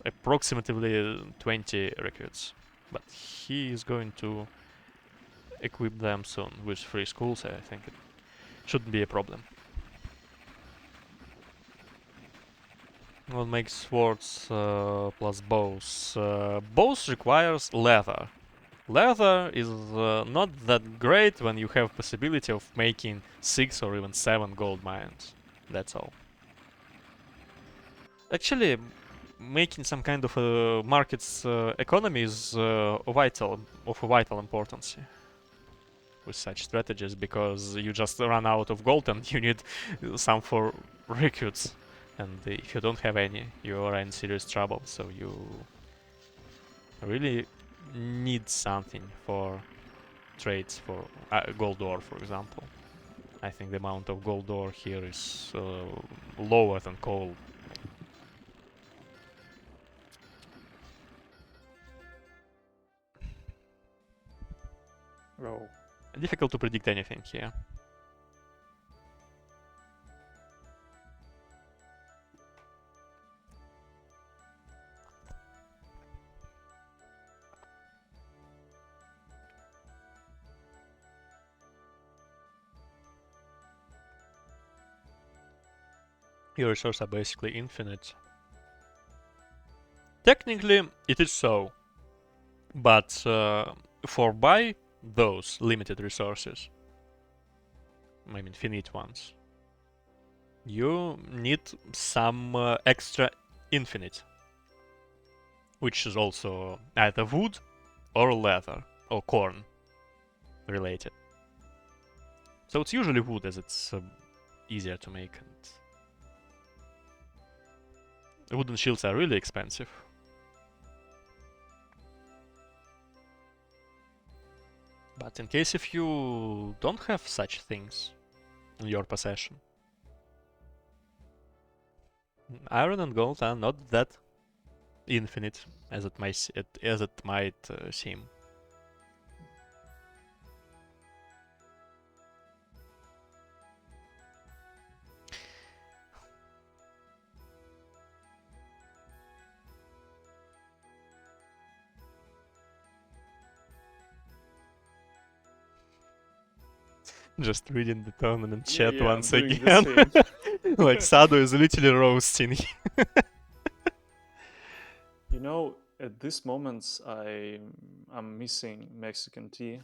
approximately 20 recruits. But he is going to equip them soon with 3 schools. I think it shouldn't be a problem. What makes swords plus bows? Bows requires leather. Leather is not that great when you have possibility of making 6 or even 7 gold mines. That's all. Actually, making some kind of a market's economy is of a vital importance with such strategies, because you just run out of gold and you need some for recruits. And if you don't have any, you are in serious trouble. So you really need something for trades for gold ore, for example. I think the amount of gold ore here is lower than coal. Oh. Difficult to predict anything here. Your resources are basically infinite. Technically, it is so. But for buy those limited resources, I mean finite ones, you need some extra infinite, which is also either wood or leather or corn related. So it's usually wood, as it's easier to make, and wooden shields are really expensive. But in case if you don't have such things in your possession, iron and gold are not that infinite as it might seem. Just reading the tournament chat Yeah, once I'm doing again. the same. Like Sado is literally roasting. You know, at this moment, I'm missing Mexican tea.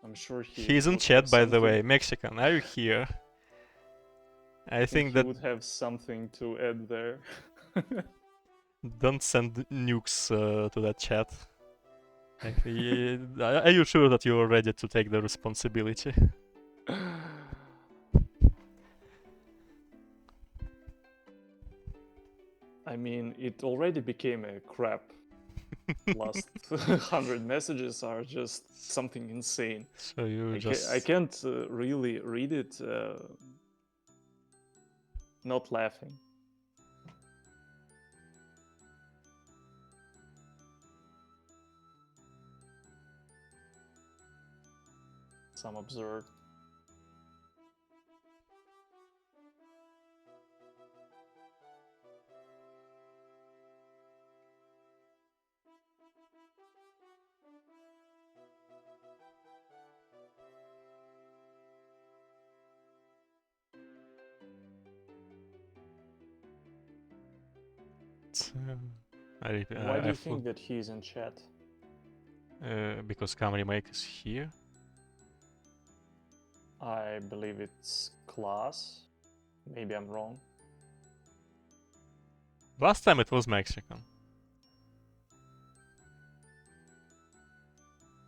I'm sure He's in would chat, have by the something- way. Mexican, are you here? I think he that would have something to add there. don't send nukes to that chat. Like, are you sure that you're ready to take the responsibility? I mean, it already became a crap. Last 100 messages are just something insane. So you I can't really read it not laughing. Some absurd. Why do you think that he's in chat? Because Camry Make is here. I believe it's class. Maybe I'm wrong. Last time it was Mexican.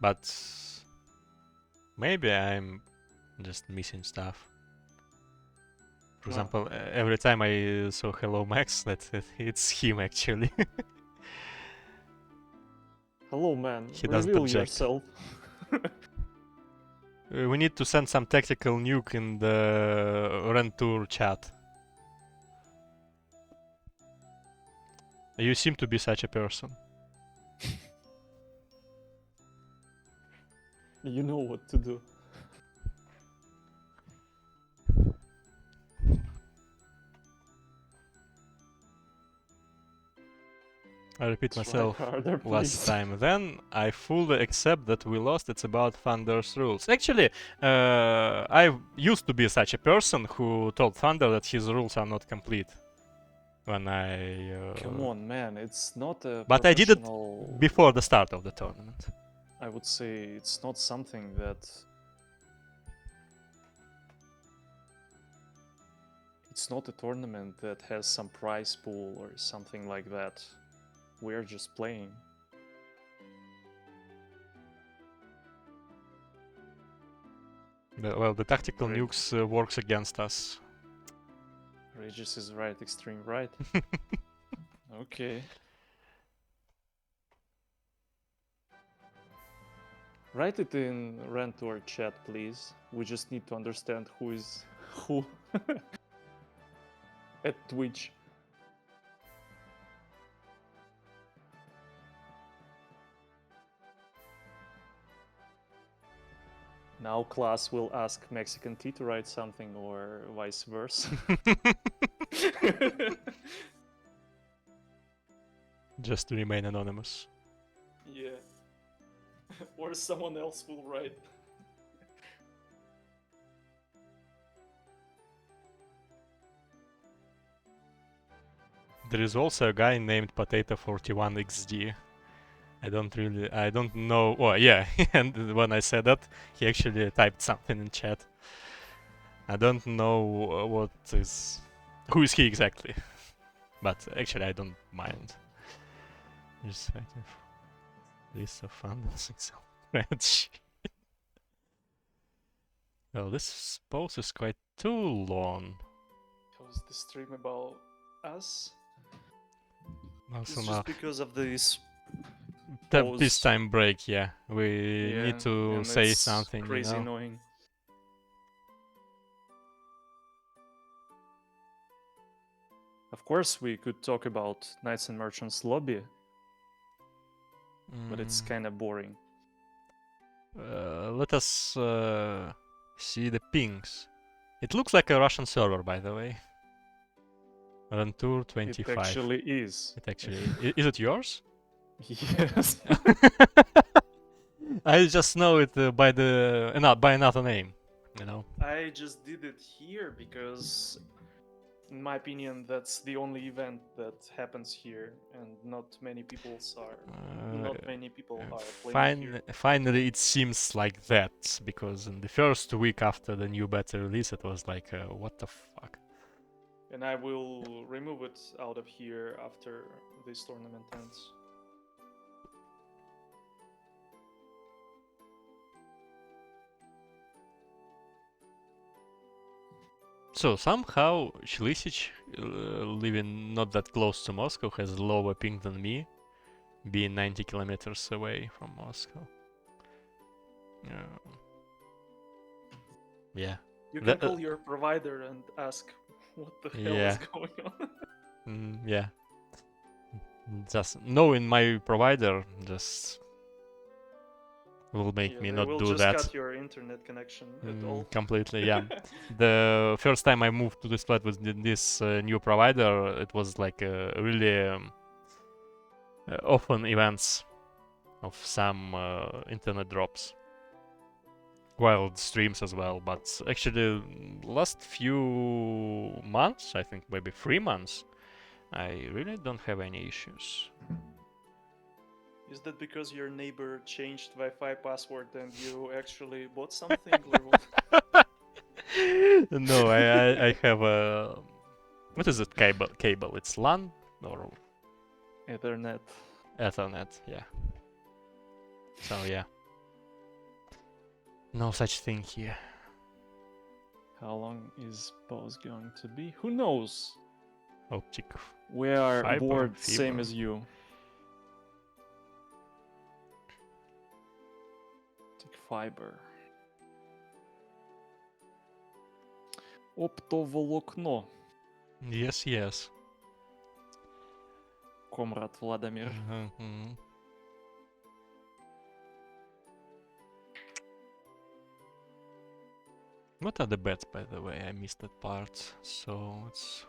But maybe I'm just missing stuff. For Well, example, every time I saw Hello Max, it's him actually. Hello, man. He does Reveal project. yourself. We need to send some tactical nuke in the RandTour chat. You seem to be such a person. You know what to do. I repeat Try myself harder, last please. time. Then I fully accept that we lost. It's about Thunder's rules. Actually, I used to be such a person who told Thunder that his rules are not complete. When I... Come on, man. It's not a But I did it professional... before the start of the tournament. I would say it's not something that... It's not a tournament that has some prize pool or something like that. We're just playing. Well, the tactical Right. nukes works against us. Regis is right, extreme right. Okay. Write it in RandTour chat, please. We just need to understand who is who at Twitch. Now class will ask Mexican T to write something or vice versa. Just to remain anonymous. Yeah. Or someone else will write. There is also a guy named Potato41XD. I don't know. Oh, yeah, and when I said that, he actually typed something in chat. I don't know who is he exactly. But actually, I don't mind. Just waiting for list of funders. Spreadsheet. Well, this pause is quite too long. Was the stream about us? Also It's now, just because of this the pause. peacetime break, yeah. We Yeah, need to and say it's something, crazy you know. annoying. Of course, we could talk about Knights and Merchants lobby, but it's Mm, kind of boring. let us see the pings. It looks like a Russian server, by the way. RandTour It 25. actually is. It actually is it yours? Yes. I just know it by the by another name, you know. I just did it here because, in my opinion, that's the only event that happens here, and not many people are playing here. Finally, it seems like that because in the first week after the new beta release, it was like, what the fuck. And I will remove it out of here after this tournament ends. So somehow Chilisic, living not that close to Moscow, has lower ping than me, being 90 kilometers away from Moscow. Yeah. You can call your provider and ask what the hell is going on. Yeah. Just knowing my provider just will make me not do that. They will just cut your internet connection at all. Completely, yeah. The first time I moved to this flat with this new provider, it was like really often events of some internet drops. Wild streams as well, but actually last few months, I think maybe 3 months, I really don't have any issues. Is that because your neighbor changed Wi-Fi password and you actually bought something? No, I have a... What is it? Cable. It's LAN or... Ethernet. Ethernet, yeah. So yeah. No such thing here. How long is pause going to be? Who knows? Optic. We are Fiber, bored, fiber. same as you. Optic fiber. Оптоволокно. Yes. Комрад Владимир. What are the bets, by the way? I missed that part. So it's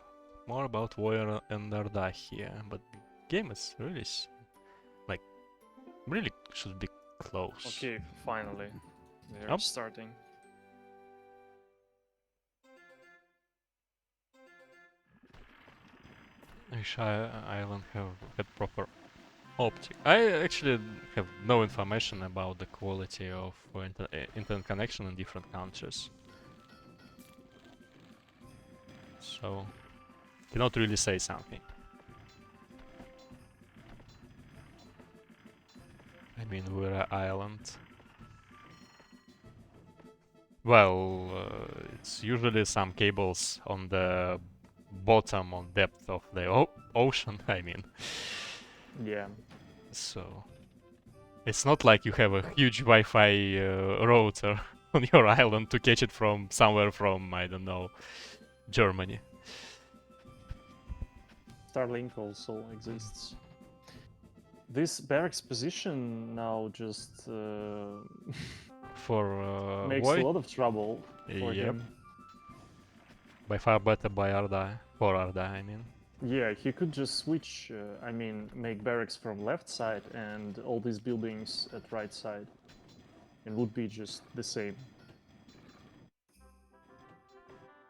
more about Voy and Orda here, but the game is really, really should be close. Okay, finally. They're starting. I wish Island had proper optic. I actually have no information about the quality of internet connection in different countries. So, cannot really say something. I mean, we're an island. Well, it's usually some cables on the bottom on depth of the ocean, I mean. Yeah. So, it's not like you have a huge Wi-Fi router on your island to catch it from somewhere from, I don't know, Germany. Starlink also exists. This barracks position now just for makes Voy? a lot of trouble for him. By far better by Orda, for Orda, I mean. Yeah, he could just switch, make barracks from left side and all these buildings at right side. It would be just the same.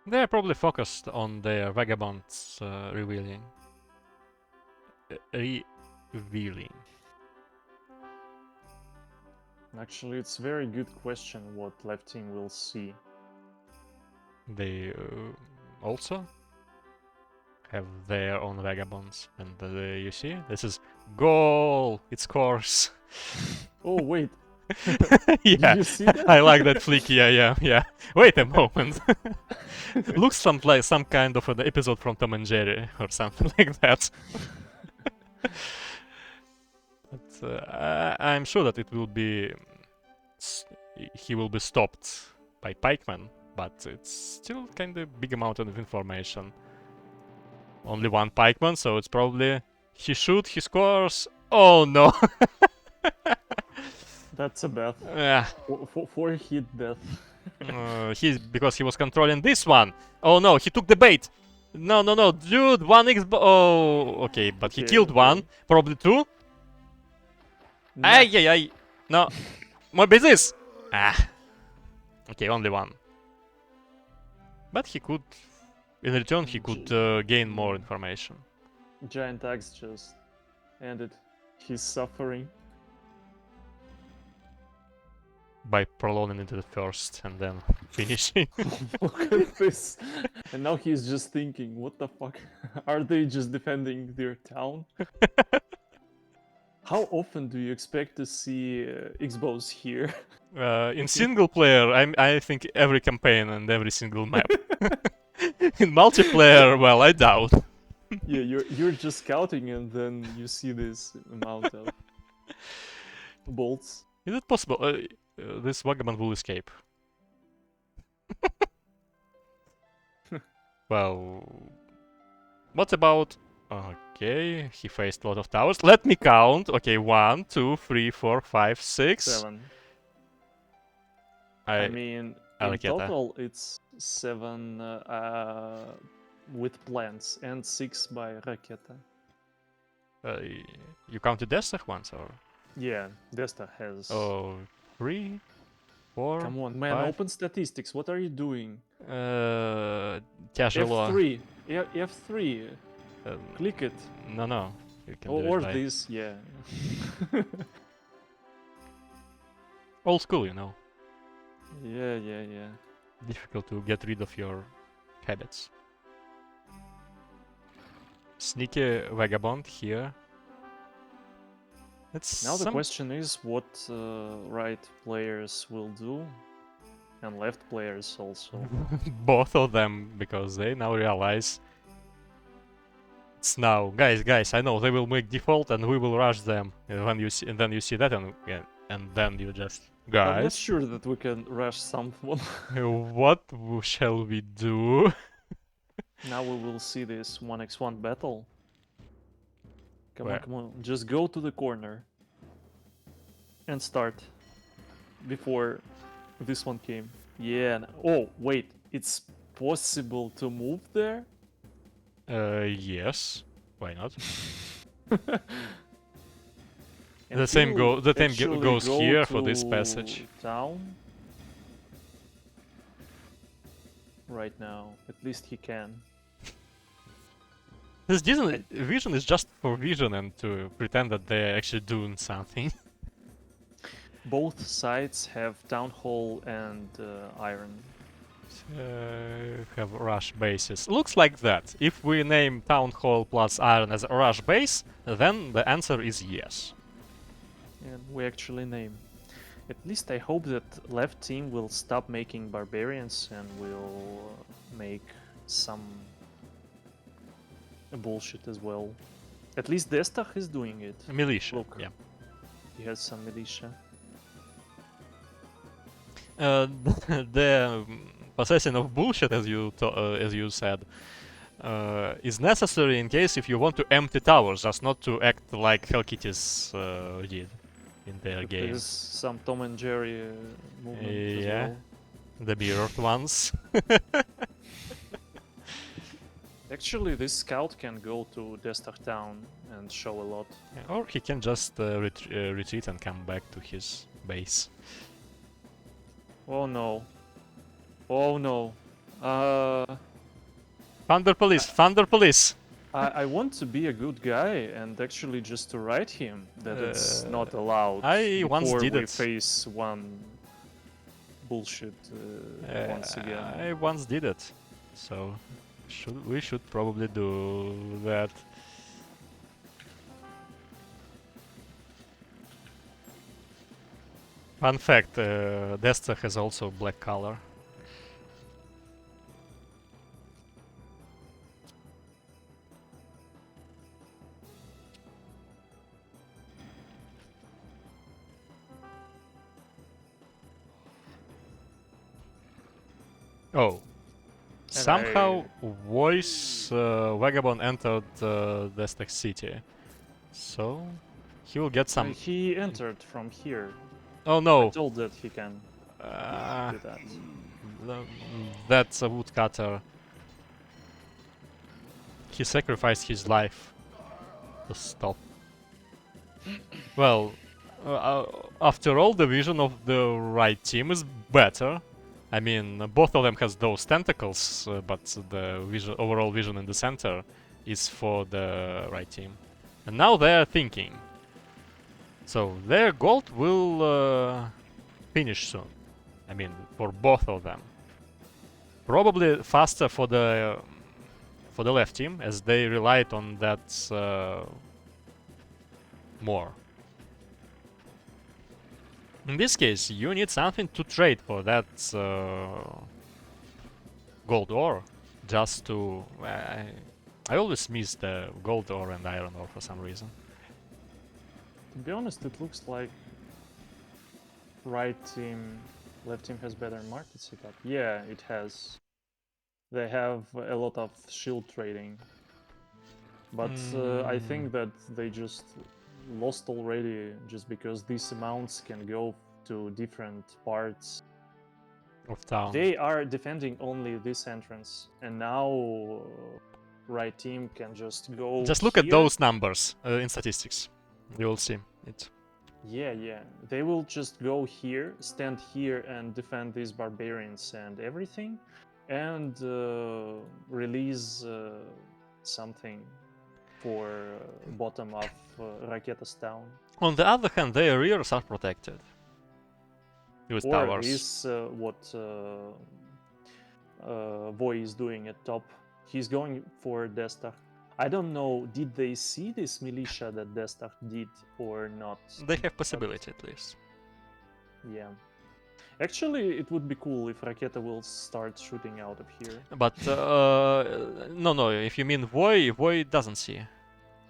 They're probably focused on their vagabonds revealing. Actually, it's a very good question what left team will see. They also have their own vagabonds, and you see, this is goal. It's course. Oh wait, Yeah, Did you see that? I like that flick. Yeah. Wait a moment. Looks like some kind of an episode from Tom and Jerry or something like that. But I'm sure that it will be he will be stopped by pikemen, but it's still kind of big amount of information. Only one pikeman, so it's probably he shoot, he scores. Oh no! That's a death. Yeah. Four hit death. He's because he was controlling this one. Oh no, he took the bait. No, dude, 1x. Oh, okay, but he Okay, killed one, probably two. Nah. Ay. No, more business. Ah. Okay, only one. But he could, in return, he could gain more information. Giant axe just ended his suffering. By prolonging into the first and then finishing. Look at this. And now he's just thinking, what the fuck? Are they just defending their town? How often do you expect to see Xbox here? In single player, I think every campaign and every single map. In multiplayer, well, I doubt. Yeah, you're just scouting and then you see this amount of bolts. Is it possible? This vagabond will escape. Well, what about? Okay, he faced a lot of towers. Let me count. Okay, 1, 2, 3, 4, 5, 6. 7. I mean, in Raketa. total it's 7 with plants and 6 by Raketa. You counted Destah once, or? Yeah, Destah has. Oh, 3, 4. Come on, man, 5. open statistics. What are you doing? Тяжело. F3. F3. Click it. No. You can do it Or by this, yeah. old school, you know. Yeah. Difficult to get rid of your habits. Sneaky vagabond here. It's Now the question is what right players will do, and left players also. both of them, because they now realize it's now, guys. I know they will make default, and we will rush them. And when you see, and then you see that, and then you just, I'm not guys, sure that we can rush someone. what shall we do? Now we will see this 1x1 battle. Come Where? on, just go to the corner and start before this one came. Yeah. Oh, wait, it's possible to move there? Yes. Why not? And The same he'll actually goes go here for this to passage. Town. Right now, at least he can. This vision is just for vision and to pretend that they're actually doing something. Both sides have Town Hall and Iron. Have rush bases. Looks like that. If we name Town Hall plus Iron as a rush base, then the answer is yes. And we actually name. At least I hope that left team will stop making barbarians and will make some bullshit as well. At least Destah is doing it. Militia. Look. Yeah. He has some militia. The possession of bullshit, as you said, is necessary in case if you want to empty towers, just not to act like Hellkitties did in their game. There's some Tom and Jerry movement as Yeah. well. The mirrored ones. Actually, this scout can go to Destah town and show a lot. Yeah, or he can just retreat and come back to his base. Oh no. Oh no. Thunder Police! I want to be a good guy and actually just to write him that it's not allowed. I once before did we it. face one bullshit once again. I once did it, so we should probably do that. Fun fact, Destah has also black color. Oh. Somehow, Voice Vagabond entered Destah city. So, he will get some... He entered from here. Oh I no! told that he can do that. That's a woodcutter. He sacrificed his life to stop. Well, after all, the vision of the right team is better. I mean, both of them has those tentacles, but the overall vision in the center is for the right team. And now they are thinking. So their gold will finish soon. I mean, for both of them. Probably faster for the left team, as they relied on that more. In this case, you need something to trade for that gold ore, just to... I always miss the gold ore and iron ore for some reason. To be honest, it looks like right team, left team has better market setup. Yeah, it has. They have a lot of shield trading. But I think that they just lost already just because these amounts can go to different parts Of town. They are defending only this entrance, and now right team can just go. Just look at those numbers in statistics. You will see it. Yeah. They will just go here, stand here, and defend these barbarians and everything, and release something for bottom of Raketa Destah. On the other hand, their rears are protected. With Or towers. is what Voy is doing at top. He's going for Destah. I don't know, did they see this militia that Destah did or not? They have possibility at least. Yeah. Actually, it would be cool if Raketa will start shooting out of here. But, no, if you mean Voy doesn't see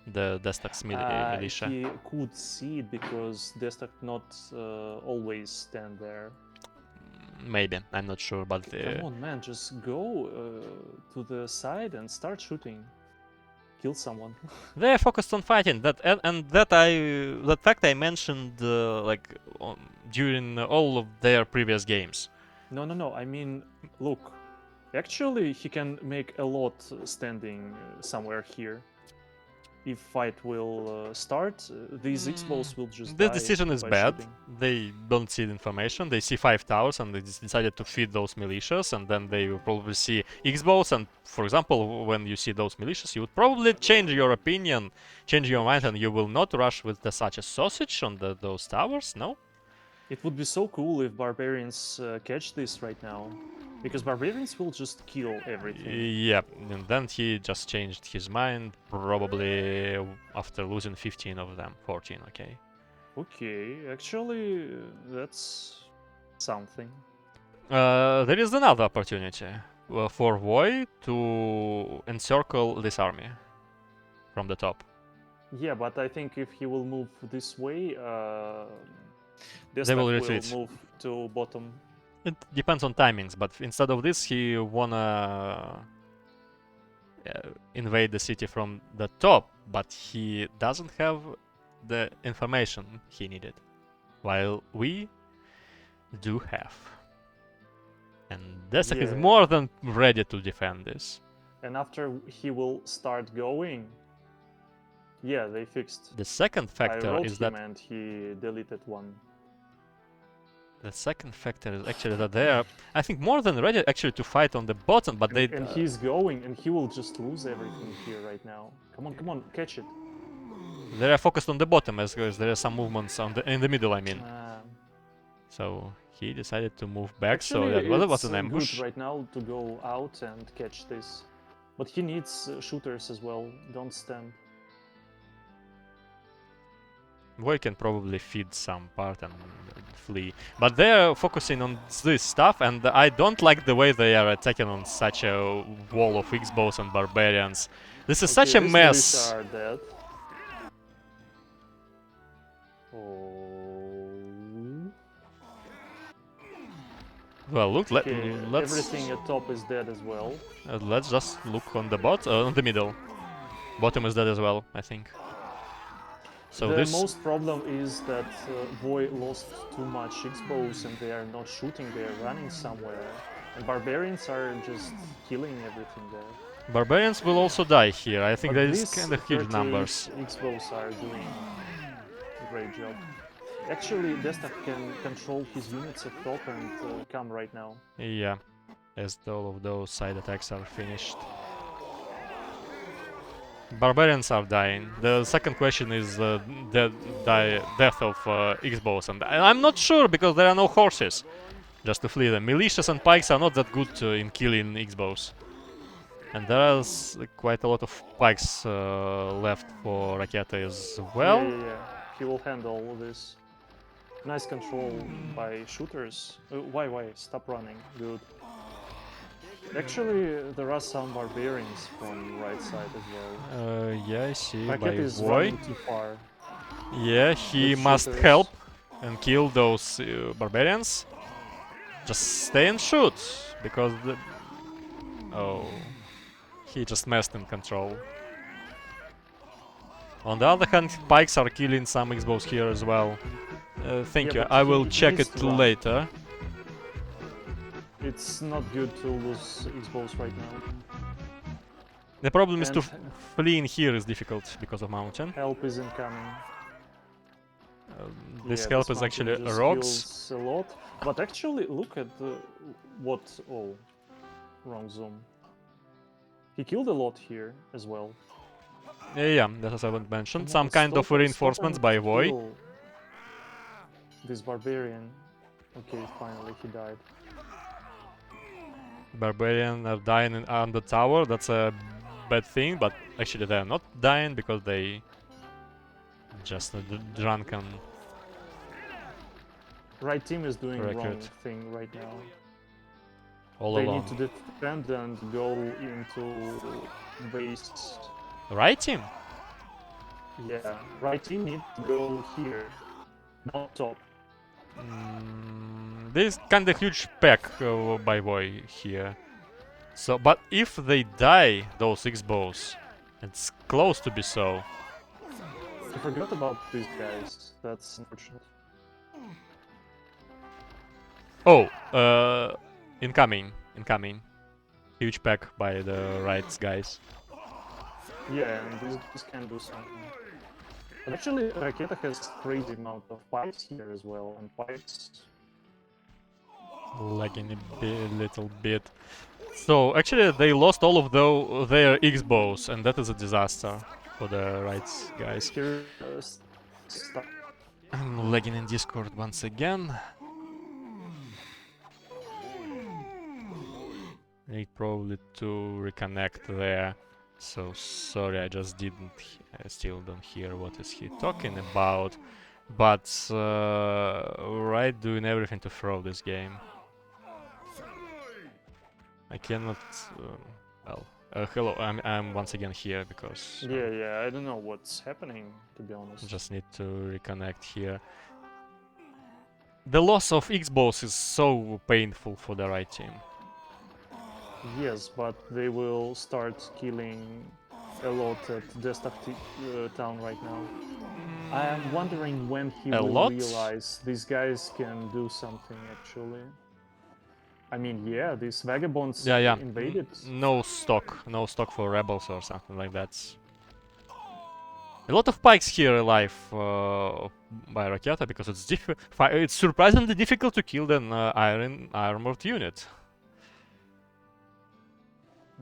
the Destah's militia. He could see it because Destah not always stand there. Maybe, I'm not sure, but... Come on, man, just go to the side and start shooting. Kill someone. They are focused on fighting. That fact I mentioned during all of their previous games. No. I mean, look. Actually, he can make a lot standing somewhere here. If fight will start, these X-bows will just The die decision is by bad. shooting. They don't see the information. They see 5 towers and they decided to feed those militias, and then they will probably see X-bows. And for example, when you see those militias, you would probably change your opinion, change your mind, and you will not rush with such a sausage on those towers. No. It would be so cool if barbarians catch this right now, because barbarians will just kill everything. Yep, and then he just changed his mind, probably after losing 15 of them. 14, okay. Okay, actually, that's something. There is another opportunity for Voy to encircle this army from the top. Yeah, but I think if he will move this way, They Destah will will retreat. move to bottom. It depends on timings, but instead of this, he wanna invade the city from the top, but he doesn't have the information he needed, while we do have. And Destah is Yeah. more than ready to defend this. And after he will start going, yeah, they fixed. The second I factor wrote is him that and he deleted one. the second factor is actually that they are, I think, more than ready actually to fight on the bottom, but they And he's going, and he will just lose everything here right now. Come on, catch it. they are focused on the bottom as there are some movements in the middle. I mean, so he decided to move back. Actually, so that was it's an ambush. good right now to go out and catch this, but he needs shooters as well. Don't stand. Voy can probably feed some part and flee. But they're focusing on this stuff, and I don't like the way they are attacking on such a wall of X-bows and barbarians. This is such a these mess. militia are dead. Oh. Well, look, let's Everything at top is dead as well. let's just look on the on the middle. Bottom is dead as well, I think. So The this most problem is that Voy lost too much X-bows and they are not shooting, they are running somewhere. And barbarians are just killing everything there. barbarians will also die here. I think But that is these kind of huge 38 numbers. X-bows are doing a great job. Actually, Destah can control his units at top and come right now. Yeah, as all of those side attacks are finished. Barbarians are dying. The second question is the death of X-bows, and I'm not sure because there are no horses just to flee them. Militias and pikes are not that good in killing X-bows. And there's quite a lot of pikes left for Raketa as well. Yeah. He will handle this. Nice control by shooters. Why? Stop running. Good. Actually, there are some barbarians from right side as well. Yeah, I see. Raketa By is Voy. running too far. Yeah, he With must shooters. help and kill those barbarians. Just stay and shoot, because the... Oh... He just messed in control. On the other hand, pikes are killing some X-bows here as well. Thank Yeah, you, but I will he check needs it to run. later. It's not good to lose X-bows right now. The problem is to And fleeing here is difficult because of mountain. help is incoming. This Yeah, help this is actually mountain just rocks. heals a lot. But actually, look at what... Oh, wrong zoom. He killed a lot here as well. Yeah, that as I mentioned. Come Some on, kind of stop reinforcements and by Voy. kill this barbarian. Okay, finally he died. Barbarian are dying on the tower, that's a bad thing, but actually they are not dying because they just drunken. Right team is doing Recruit. wrong thing right now. All They alone. need to defend and go into base. Right team? Yeah, right team need to go here, not top. There's kind of huge pack by Voy here. So, but if they die, those X-bows, it's close to be so. I forgot about these guys. That's unfortunate. Oh, incoming. Huge pack by the right guys. Yeah, and this can do something. But actually, Raketa has crazy amount of pikes here as well, and pikes... Lagging a little bit. So actually they lost all of their X-bows, and that is a disaster for the right guys. Here, stop. I'm lagging in Discord once again. Need probably to reconnect there. So sorry, I just didn't. I still don't hear what is he talking about. But right, doing everything to throw this game. I cannot. Well, hello. I'm once again here because Yeah, I don't know what's happening, to be honest. just need to reconnect here. The loss of X-bows is so painful for the right team. Yes, but they will start killing a lot at Destah town right now. I am wondering when he A will lot? realize these guys can do something actually. I mean, yeah, these vagabonds Yeah. invaded. No stock for rebels or something like that. A lot of pikes here alive by Raketa because it's surprisingly difficult to kill an iron armored unit.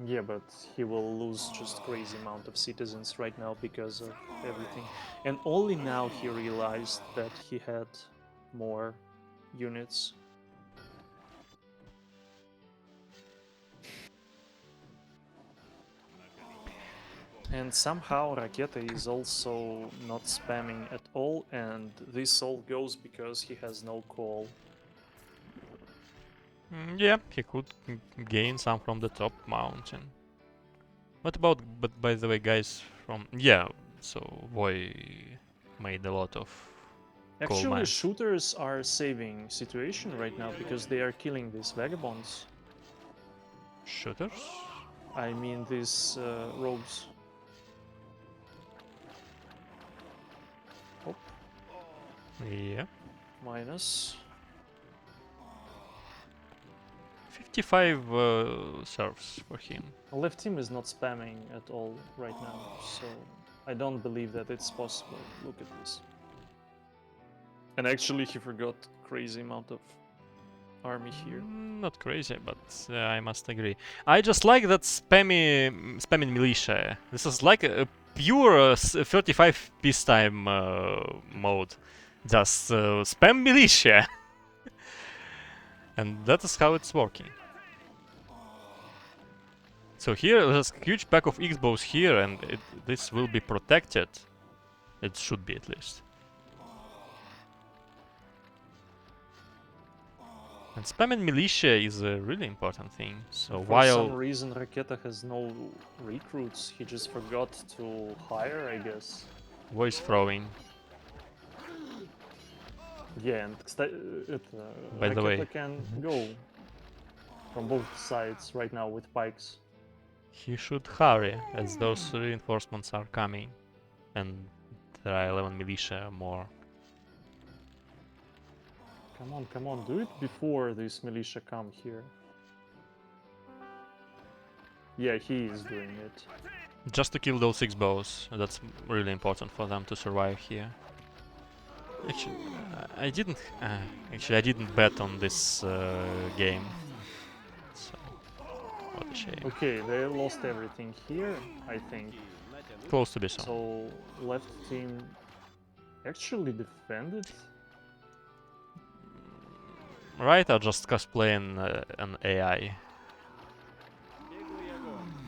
Yeah, but he will lose just crazy amount of citizens right now because of everything. And only now he realized that he had more units. And somehow Raketa is also not spamming at all, and this all goes because he has no call. Yeah, he could gain some from the top mountain. What about, but by the way, guys from... Yeah, so Voy made a lot of coal Actually, mines. shooters are saving situation right now because they are killing these vagabonds. Shooters? I mean these rogues. Oh, Yeah. minus. 55 serves for him. Left team is not spamming at all right now, so I don't believe that it's possible. Look at this. And actually, he forgot crazy amount of army here. Not crazy, but I must agree. I just like that spamming militia. This is like a pure 35 peacetime mode. Just spam militia. And that is how it's working. So here there's a huge pack of X-bows here, and this will be protected. It should be, at least. And spamming militia is a really important thing. So For some reason, Raketa has no recruits. He just forgot to hire, I guess. voice throwing, Yeah, and by the way, Raketa can go from both sides right now with pikes. he should hurry, as those reinforcements are coming. And there are 11 militia more. Come on, do it before this militia come here. Yeah, he is doing it. Just to kill those X-bows. That's really important for them to survive here. Actually, I didn't. Actually, I didn't bet on this game. So, what a shame. Okay, they lost everything here, I think. Close to be so. So left team actually defended. Right, or just cosplaying an AI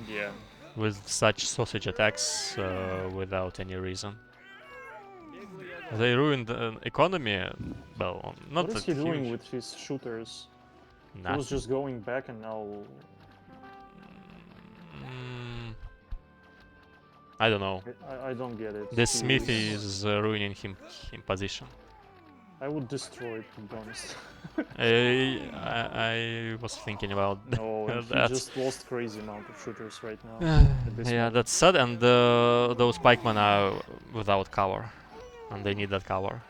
Yeah. with such sausage attacks without any reason. They ruined the economy. Well, not What is that he doing huge. with his shooters? He Nothing. was just going back and now... I don't know. I don't get it. This He smith is ruining him position. I would destroy it, to be honest. I was thinking about No, and he that. just lost crazy amount of shooters right now. at this Yeah, moment. that's sad, and those pikemen are without cover, and they need that cover.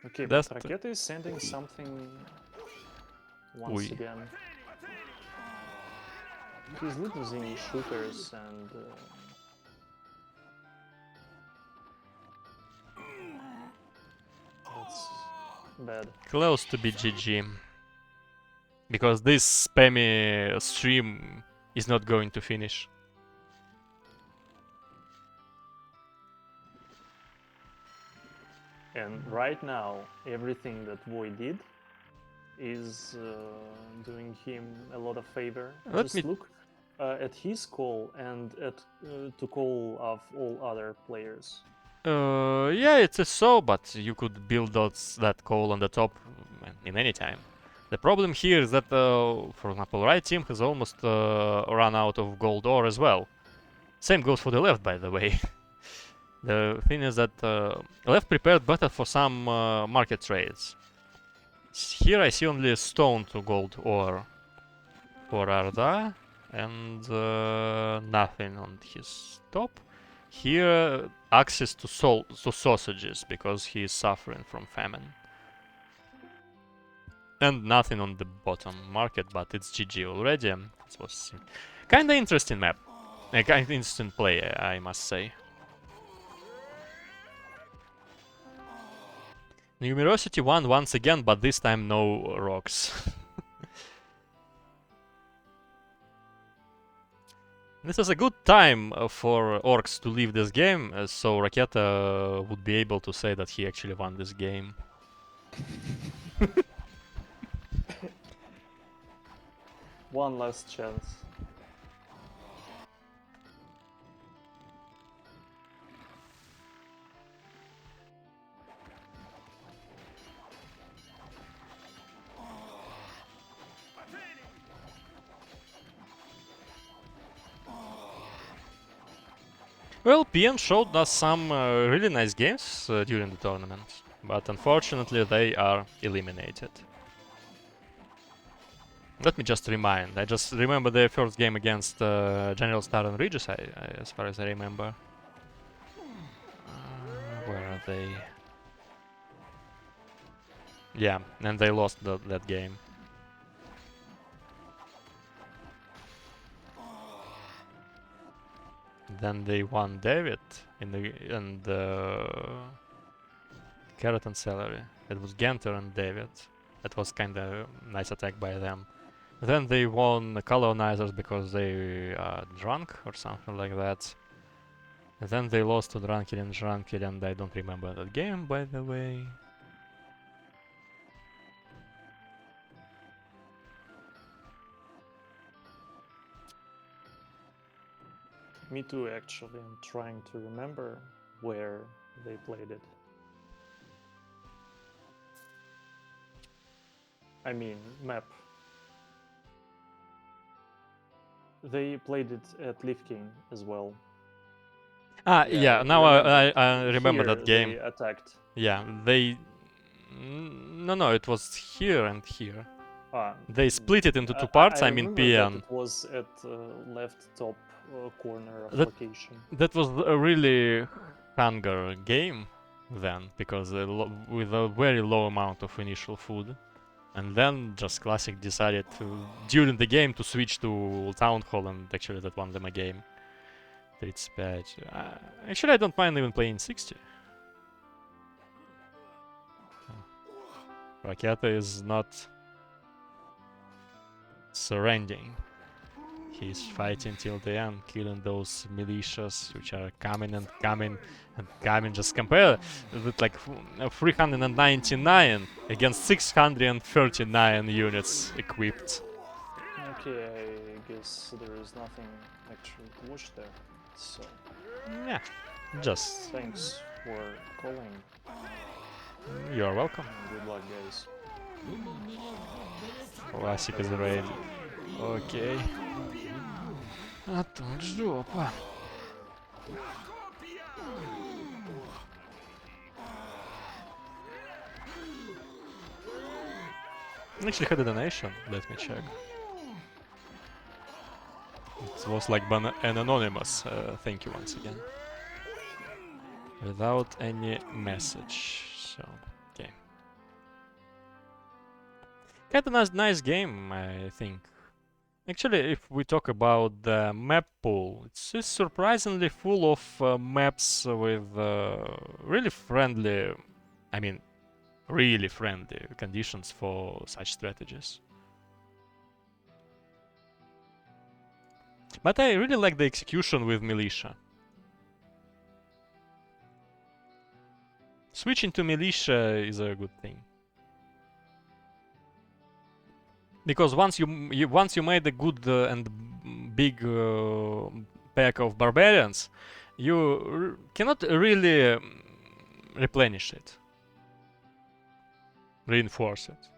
Okay, but That's Raketa is sending something once Oui. again. He's losing shooters and... that's bad. Close to be GG. Because this spammy stream is not going to finish. And right now, everything that Voy did is doing him a lot of favor. Let Just me- look at his call and at to call of all other players. Yeah, it is so, but you could build that coal on the top in any time. The problem here is that, for example, right team has almost run out of gold ore as well. Same goes for the left, by the way. The thing is that left prepared better for some market trades. Here I see only stone to gold ore for Arda, and nothing on his top. Here, access to sausages, because he is suffering from famine. And nothing on the bottom market, but it's GG already. This was kinda interesting map. A kinda interesting play, I must say. Numerosity won once again, but this time no rocks. This is a good time for Orcs to leave this game, so Raketa would be able to say that he actually won this game. One last chance. Well, PM showed us some really nice games during the tournament, but unfortunately they are eliminated. Let me just remind. I just remember their first game against General Star and Regis, as far as I remember. Where are they? Yeah, and they lost that game. Then they won David in the Carrot and Celery. It was Genter and David. That was kinda nice attack by them. Then they won the Colonizers because they are drunk or something like that. And then they lost to Drunkid and I don't remember that game, by the way. Me too, actually. I'm trying to remember where they played it. I mean, map. They played it at Leaf King as well. Yeah, now I remember Here that game. They attacked. Yeah, they... No, it was here and here. They split it into two parts, I mean PN. It was at left top corner of That- location. That was a really hunger game then, because with a very low amount of initial food. And then just Classic decided to, during the game, to switch to Town Hall, and actually that won them a game. 35. Actually, I don't mind even playing 60. Raketa is not surrendering. He's fighting till the end, killing those militias which are coming and coming and coming. Just compare with like 399 against 639 units equipped. Okay, I guess there is nothing actually to watch there. So, Yeah, just thanks for calling. you're welcome. And good luck, guys. Classic is ready. Окей. А тут жопа. Actually had a donation, let me check. It was like an anonymous, thank you once again. Without any message, so, okay. Kind of nice game, I think. Actually, if we talk about the map pool, it's surprisingly full of maps with really friendly, I mean, really friendly conditions for such strategies. But I really like the execution with militia. Switching to militia is a good thing. Because once you made a good and big pack of barbarians, you cannot really replenish it, reinforce it,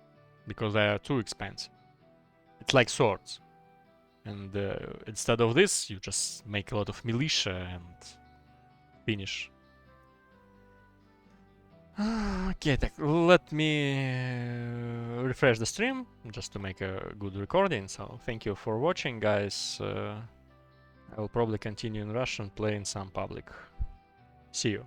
because they are too expensive. It's like swords, and instead of this, you just make a lot of militia and finish. Okay, let me refresh the stream just to make a good recording. So thank you for watching, guys. I will probably continue in Russian, playing some public. See you.